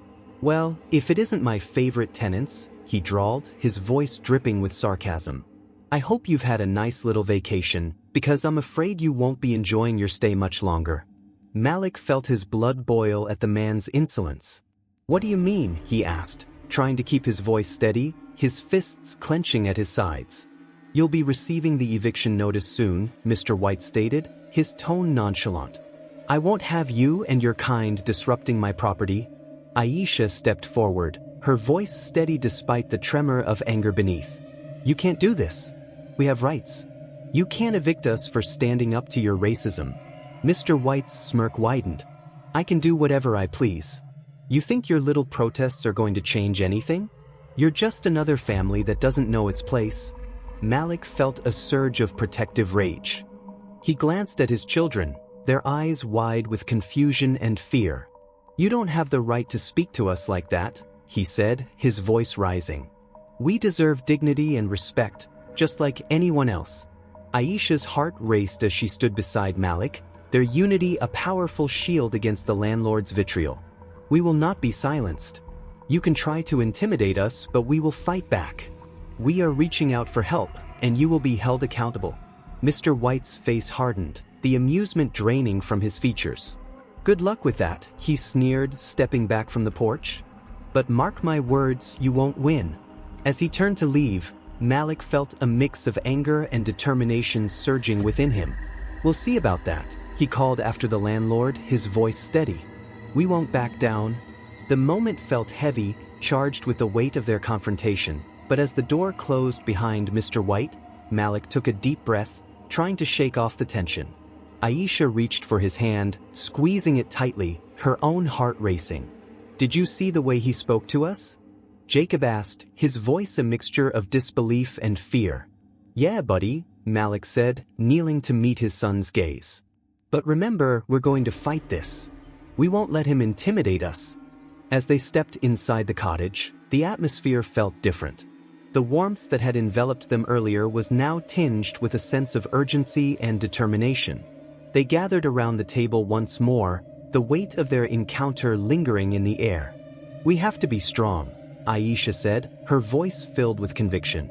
"Well, if it isn't my favorite tenants," he drawled, his voice dripping with sarcasm. "I hope you've had a nice little vacation, because I'm afraid you won't be enjoying your stay much longer." Malik felt his blood boil at the man's insolence. "What do you mean?" he asked, trying to keep his voice steady, his fists clenching at his sides. "You'll be receiving the eviction notice soon," Mr. White stated, his tone nonchalant. "I won't have you and your kind disrupting my property." Aisha stepped forward, her voice steady despite the tremor of anger beneath. "You can't do this. We have rights. You can't evict us for standing up to your racism." Mr. White's smirk widened. "I can do whatever I please. You think your little protests are going to change anything? You're just another family that doesn't know its place." Malik felt a surge of protective rage. He glanced at his children, their eyes wide with confusion and fear. "You don't have the right to speak to us like that," he said, his voice rising. "We deserve dignity and respect, just like anyone else." Aisha's heart raced as she stood beside Malik, their unity a powerful shield against the landlord's vitriol. "We will not be silenced. You can try to intimidate us, but we will fight back. We are reaching out for help, and you will be held accountable." Mr. White's face hardened, the amusement draining from his features. "Good luck with that," he sneered, stepping back from the porch. "But mark my words, you won't win." As he turned to leave, Malik felt a mix of anger and determination surging within him. "We'll see about that," he called after the landlord, his voice steady. We won't back down. The moment felt heavy, charged with the weight of their confrontation, but as the door closed behind Mr. White, Malik took a deep breath, trying to shake off the tension. Aisha reached for his hand, squeezing it tightly, her own heart racing. "Did you see the way he spoke to us?" Jacob asked, his voice a mixture of disbelief and fear. "Yeah, buddy," Malik said, kneeling to meet his son's gaze. "But remember, we're going to fight this. We won't let him intimidate us." As they stepped inside the cottage, the atmosphere felt different. The warmth that had enveloped them earlier was now tinged with a sense of urgency and determination. They gathered around the table once more, the weight of their encounter lingering in the air. "We have to be strong," Aisha said, her voice filled with conviction.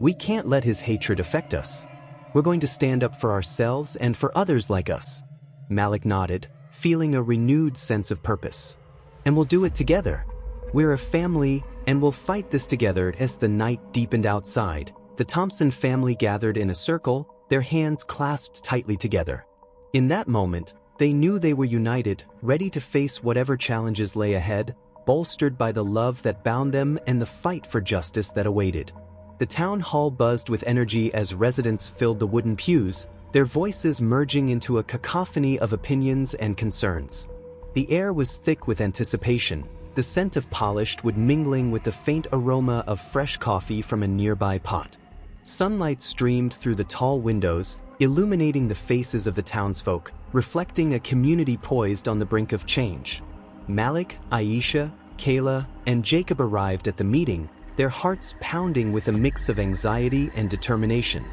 "We can't let his hatred affect us. We're going to stand up for ourselves and for others like us." Malik nodded, feeling a renewed sense of purpose. "And we'll do it together. We're a family, and we'll fight this together." As the night deepened outside, the Thompson family gathered in a circle, their hands clasped tightly together. In that moment, they knew they were united, ready to face whatever challenges lay ahead, bolstered by the love that bound them and the fight for justice that awaited. The town hall buzzed with energy as residents filled the wooden pews, their voices merging into a cacophony of opinions and concerns. The air was thick with anticipation, the scent of polished wood mingling with the faint aroma of fresh coffee from a nearby pot. Sunlight streamed through the tall windows, illuminating the faces of the townsfolk, reflecting a community poised on the brink of change. Malik, Aisha, Kayla, and Jacob arrived at the meeting, their hearts pounding with a mix of anxiety and determination.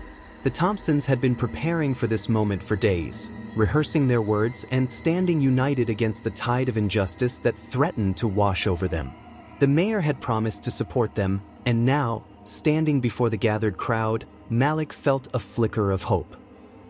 The Thompsons had been preparing for this moment for days, rehearsing their words and standing united against the tide of injustice that threatened to wash over them. The mayor had promised to support them, and now, standing before the gathered crowd, Malik felt a flicker of hope.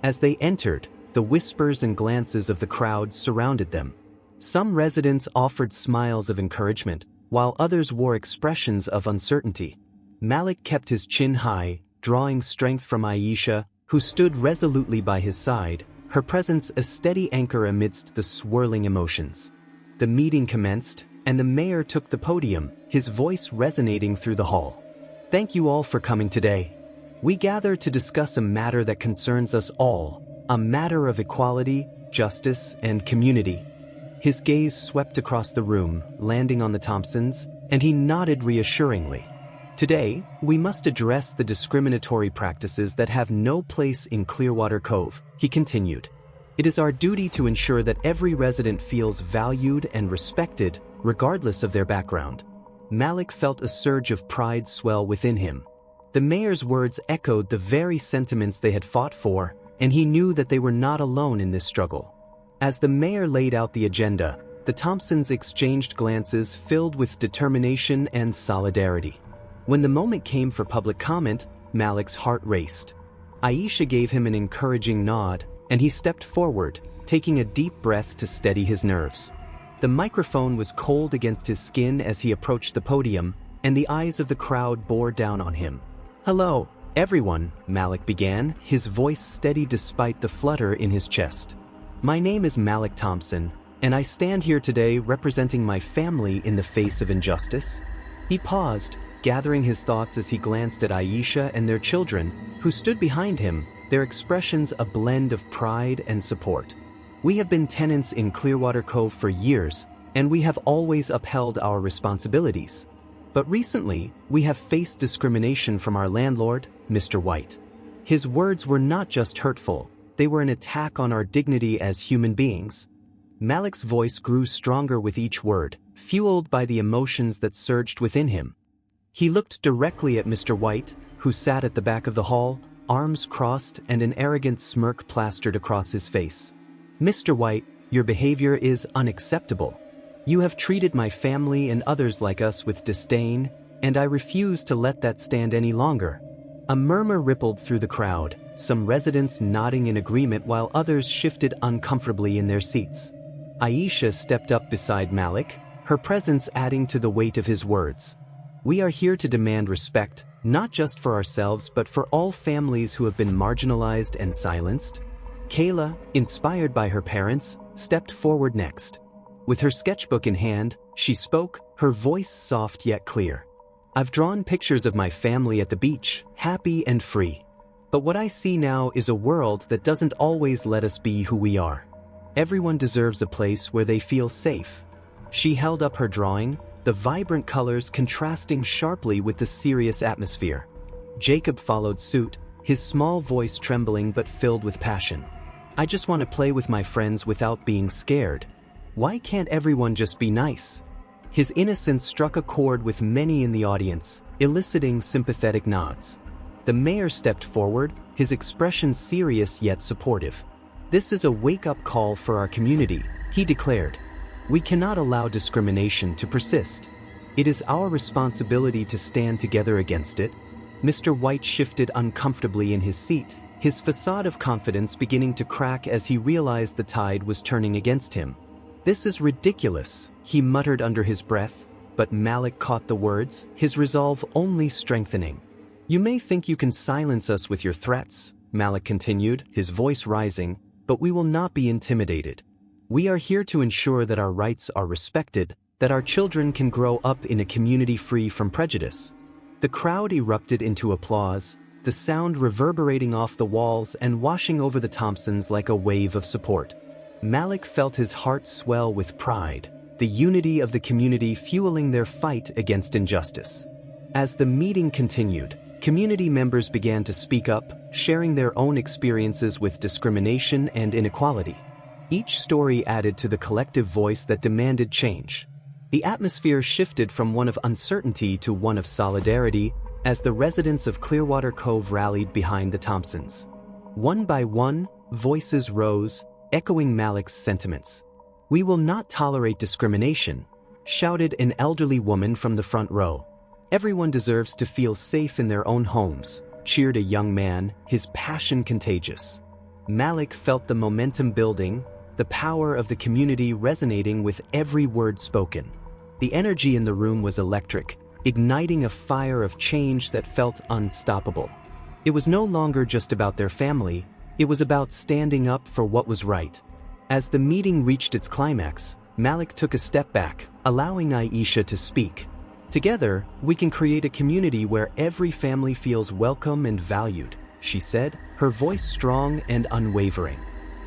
As they entered, the whispers and glances of the crowd surrounded them. Some residents offered smiles of encouragement, while others wore expressions of uncertainty. Malik kept his chin high, drawing strength from Aisha, who stood resolutely by his side, her presence a steady anchor amidst the swirling emotions. The meeting commenced, and the mayor took the podium, his voice resonating through the hall. "Thank you all for coming today. We gather to discuss a matter that concerns us all, a matter of equality, justice, and community." His gaze swept across the room, landing on the Thompsons, and he nodded reassuringly. "Today, we must address the discriminatory practices that have no place in Clearwater Cove," he continued. "It is our duty to ensure that every resident feels valued and respected, regardless of their background." Malik felt a surge of pride swell within him. The mayor's words echoed the very sentiments they had fought for, and he knew that they were not alone in this struggle. As the mayor laid out the agenda, the Thompsons exchanged glances filled with determination and solidarity. When the moment came for public comment, Malik's heart raced. Aisha gave him an encouraging nod, and he stepped forward, taking a deep breath to steady his nerves. The microphone was cold against his skin as he approached the podium, and the eyes of the crowd bore down on him. "Hello, everyone," Malik began, his voice steady despite the flutter in his chest. "My name is Malik Thompson, and I stand here today representing my family in the face of injustice." He paused, gathering his thoughts as he glanced at Aisha and their children, who stood behind him, their expressions a blend of pride and support. "We have been tenants in Clearwater Cove for years, and we have always upheld our responsibilities. But recently, we have faced discrimination from our landlord, Mr. White. His words were not just hurtful, they were an attack on our dignity as human beings." Malik's voice grew stronger with each word, fueled by the emotions that surged within him. He looked directly at Mr. White, who sat at the back of the hall, arms crossed and an arrogant smirk plastered across his face. "Mr. White, your behavior is unacceptable. You have treated my family and others like us with disdain, and I refuse to let that stand any longer." A murmur rippled through the crowd, some residents nodding in agreement while others shifted uncomfortably in their seats. Aisha stepped up beside Malik, her presence adding to the weight of his words. "We are here to demand respect, not just for ourselves but for all families who have been marginalized and silenced." Kayla, inspired by her parents, stepped forward next. With her sketchbook in hand, she spoke, her voice soft yet clear. "I've drawn pictures of my family at the beach, happy and free. But what I see now is a world that doesn't always let us be who we are. Everyone deserves a place where they feel safe." She held up her drawing, the vibrant colors contrasting sharply with the serious atmosphere. Jacob followed suit, his small voice trembling but filled with passion. "I just want to play with my friends without being scared. Why can't everyone just be nice?" His innocence struck a chord with many in the audience, eliciting sympathetic nods. The mayor stepped forward, his expression serious yet supportive. "This is a wake-up call for our community," he declared. "We cannot allow discrimination to persist. It is our responsibility to stand together against it." Mr. White shifted uncomfortably in his seat, his facade of confidence beginning to crack as he realized the tide was turning against him. "This is ridiculous," he muttered under his breath, but Malik caught the words, his resolve only strengthening. "You may think you can silence us with your threats," Malik continued, his voice rising, "but we will not be intimidated. We are here to ensure that our rights are respected, that our children can grow up in a community free from prejudice." The crowd erupted into applause, the sound reverberating off the walls and washing over the Thompsons like a wave of support. Malik felt his heart swell with pride, the unity of the community fueling their fight against injustice. As the meeting continued, community members began to speak up, sharing their own experiences with discrimination and inequality. Each story added to the collective voice that demanded change. The atmosphere shifted from one of uncertainty to one of solidarity as the residents of Clearwater Cove rallied behind the Thompsons. One by one, voices rose, echoing Malik's sentiments. "We will not tolerate discrimination," shouted an elderly woman from the front row. "Everyone deserves to feel safe in their own homes," cheered a young man, his passion contagious. Malik felt the momentum building, the power of the community resonating with every word spoken. The energy in the room was electric, igniting a fire of change that felt unstoppable. It was no longer just about their family, it was about standing up for what was right. As the meeting reached its climax, Malik took a step back, allowing Aisha to speak. "Together, we can create a community where every family feels welcome and valued," she said, her voice strong and unwavering.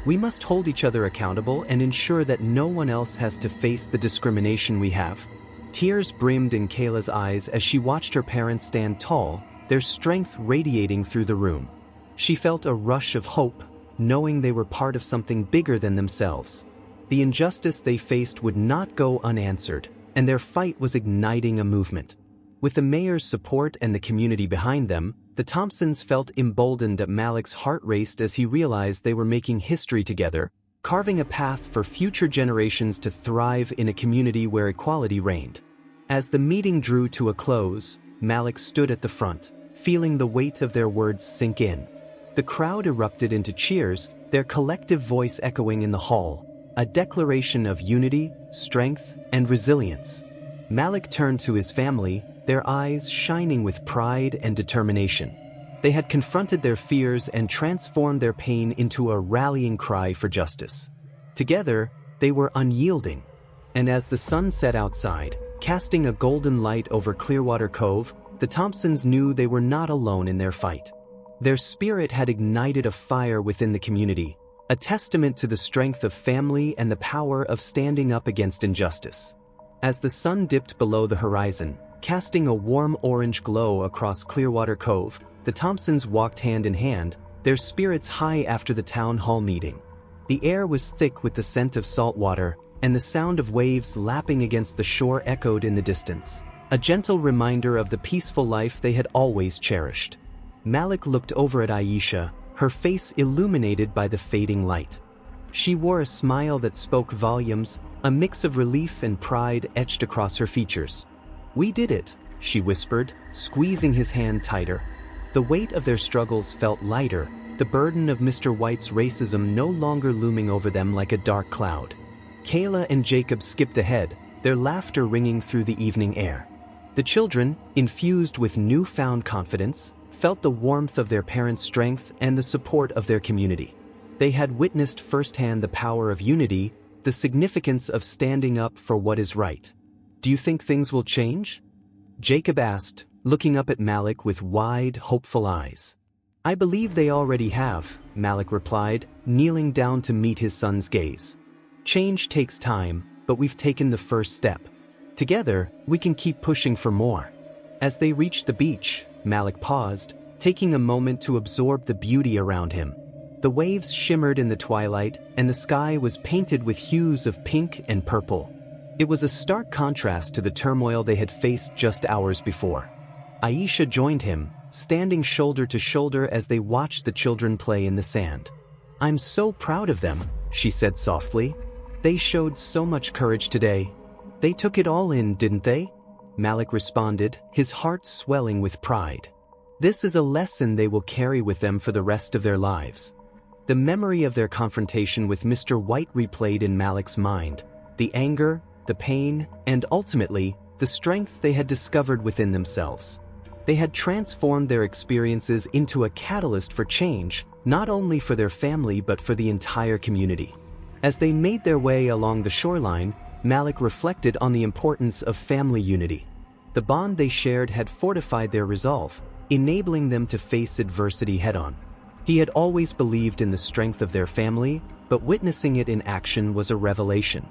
"We must hold each other accountable and ensure that no one else has to face the discrimination we have." Tears brimmed in Kayla's eyes as she watched her parents stand tall, their strength radiating through the room. She felt a rush of hope, knowing they were part of something bigger than themselves. The injustice they faced would not go unanswered, and their fight was igniting a movement. With the mayor's support and the community behind them, the Thompsons felt emboldened. Malik's heart raced as he realized they were making history together, carving a path for future generations to thrive in a community where equality reigned. As the meeting drew to a close, Malik stood at the front, feeling the weight of their words sink in. The crowd erupted into cheers, their collective voice echoing in the hall, a declaration of unity, strength, and resilience. Malik turned to his family, their eyes shining with pride and determination. They had confronted their fears and transformed their pain into a rallying cry for justice. Together, they were unyielding. And as the sun set outside, casting a golden light over Clearwater Cove, the Thompsons knew they were not alone in their fight. Their spirit had ignited a fire within the community, a testament to the strength of family and the power of standing up against injustice. As the sun dipped below the horizon, casting a warm orange glow across Clearwater Cove, the Thompsons walked hand in hand, their spirits high after the town hall meeting. The air was thick with the scent of salt water, and the sound of waves lapping against the shore echoed in the distance, a gentle reminder of the peaceful life they had always cherished. Malik looked over at Aisha, her face illuminated by the fading light. She wore a smile that spoke volumes, a mix of relief and pride etched across her features. "We did it," she whispered, squeezing his hand tighter. The weight of their struggles felt lighter, the burden of Mr. White's racism no longer looming over them like a dark cloud. Kayla and Jacob skipped ahead, their laughter ringing through the evening air. The children, infused with newfound confidence, felt the warmth of their parents' strength and the support of their community. They had witnessed firsthand the power of unity, the significance of standing up for what is right. Do you think things will change? Jacob asked, looking up at Malik with wide, hopeful eyes. I believe they already have, Malik replied, kneeling down to meet his son's gaze. Change takes time, but we've taken the first step. Together, we can keep pushing for more. As they reached the beach, Malik paused, taking a moment to absorb the beauty around him. The waves shimmered in the twilight, and the sky was painted with hues of pink and purple. It was a stark contrast to the turmoil they had faced just hours before. Aisha joined him, standing shoulder to shoulder as they watched the children play in the sand. I'm so proud of them, she said softly. They showed so much courage today. They took it all in, didn't they? Malik responded, his heart swelling with pride. This is a lesson they will carry with them for the rest of their lives. The memory of their confrontation with Mr. White replayed in Malik's mind, the anger, the pain, and ultimately, the strength they had discovered within themselves. They had transformed their experiences into a catalyst for change, not only for their family but for the entire community. As they made their way along the shoreline, Malik reflected on the importance of family unity. The bond they shared had fortified their resolve, enabling them to face adversity head-on. He had always believed in the strength of their family, but witnessing it in action was a revelation.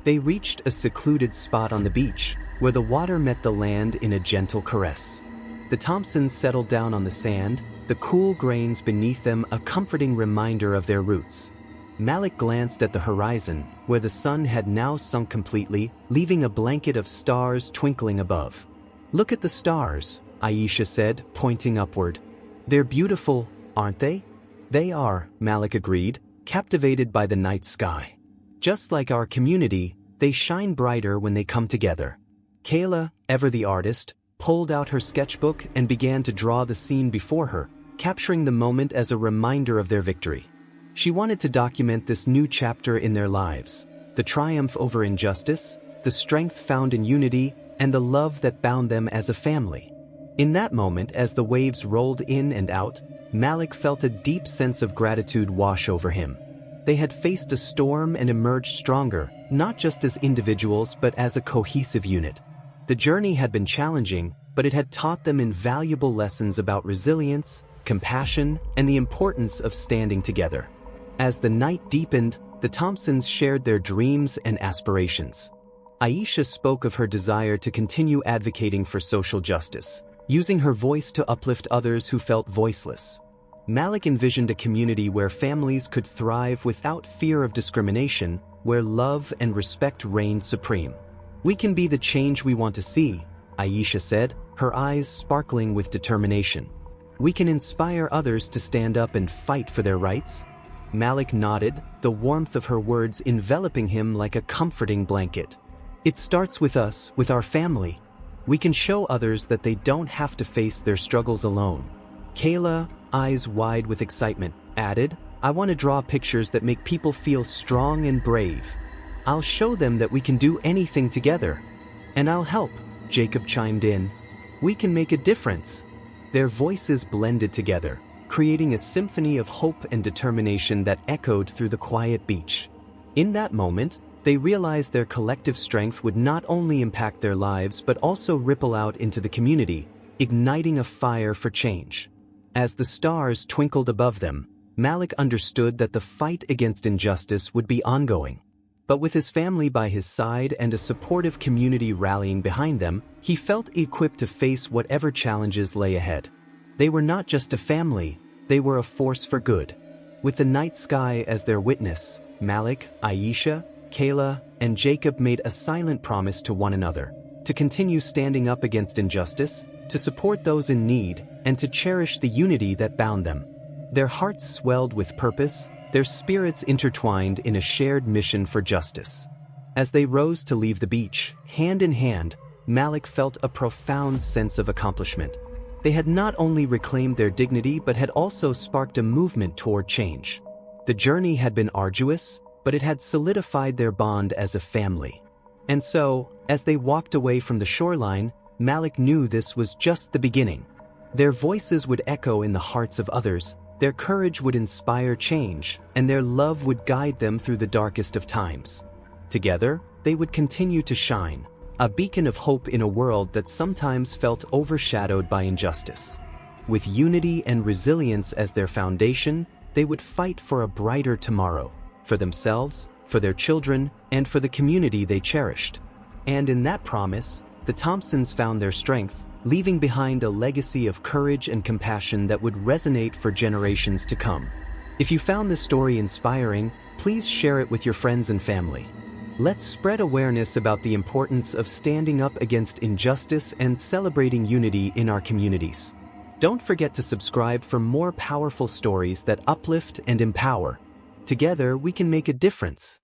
They reached a secluded spot on the beach, where the water met the land in a gentle caress. The Thompsons settled down on the sand, the cool grains beneath them a comforting reminder of their roots. Malik glanced at the horizon, where the sun had now sunk completely, leaving a blanket of stars twinkling above. Look at the stars, Aisha said, pointing upward. They're beautiful, aren't they? They are, Malik agreed, captivated by the night sky. Just like our community, they shine brighter when they come together. Kayla, ever the artist, pulled out her sketchbook and began to draw the scene before her, capturing the moment as a reminder of their victory. She wanted to document this new chapter in their lives, the triumph over injustice, the strength found in unity, and the love that bound them as a family. In that moment, as the waves rolled in and out, Malik felt a deep sense of gratitude wash over him. They had faced a storm and emerged stronger, not just as individuals but as a cohesive unit. The journey had been challenging, but it had taught them invaluable lessons about resilience, compassion, and the importance of standing together. As the night deepened, the Thompsons shared their dreams and aspirations. Aisha spoke of her desire to continue advocating for social justice, using her voice to uplift others who felt voiceless. Malik envisioned a community where families could thrive without fear of discrimination, where love and respect reigned supreme. We can be the change we want to see, Aisha said, her eyes sparkling with determination. We can inspire others to stand up and fight for their rights. Malik nodded, the warmth of her words enveloping him like a comforting blanket. It starts with us, with our family. We can show others that they don't have to face their struggles alone. Kayla, eyes wide with excitement, added, I want to draw pictures that make people feel strong and brave. I'll show them that we can do anything together. And I'll help, Jacob chimed in. We can make a difference. Their voices blended together, creating a symphony of hope and determination that echoed through the quiet beach. In that moment, they realized their collective strength would not only impact their lives but also ripple out into the community, igniting a fire for change. As the stars twinkled above them, Malik understood that the fight against injustice would be ongoing. But with his family by his side and a supportive community rallying behind them, he felt equipped to face whatever challenges lay ahead. They were not just a family, they were a force for good. With the night sky as their witness, Malik, Aisha, Kayla, and Jacob made a silent promise to one another, to continue standing up against injustice, to support those in need, and to cherish the unity that bound them. Their hearts swelled with purpose, their spirits intertwined in a shared mission for justice. As they rose to leave the beach, hand in hand, Malik felt a profound sense of accomplishment. They had not only reclaimed their dignity but had also sparked a movement toward change. The journey had been arduous, but it had solidified their bond as a family. And so, as they walked away from the shoreline, Malik knew this was just the beginning. Their voices would echo in the hearts of others, their courage would inspire change, and their love would guide them through the darkest of times. Together, they would continue to shine, a beacon of hope in a world that sometimes felt overshadowed by injustice. With unity and resilience as their foundation, they would fight for a brighter tomorrow, for themselves, for their children, and for the community they cherished. And in that promise, the Thompsons found their strength, leaving behind a legacy of courage and compassion that would resonate for generations to come. If you found this story inspiring, please share it with your friends and family. Let's spread awareness about the importance of standing up against injustice and celebrating unity in our communities. Don't forget to subscribe for more powerful stories that uplift and empower. Together, we can make a difference.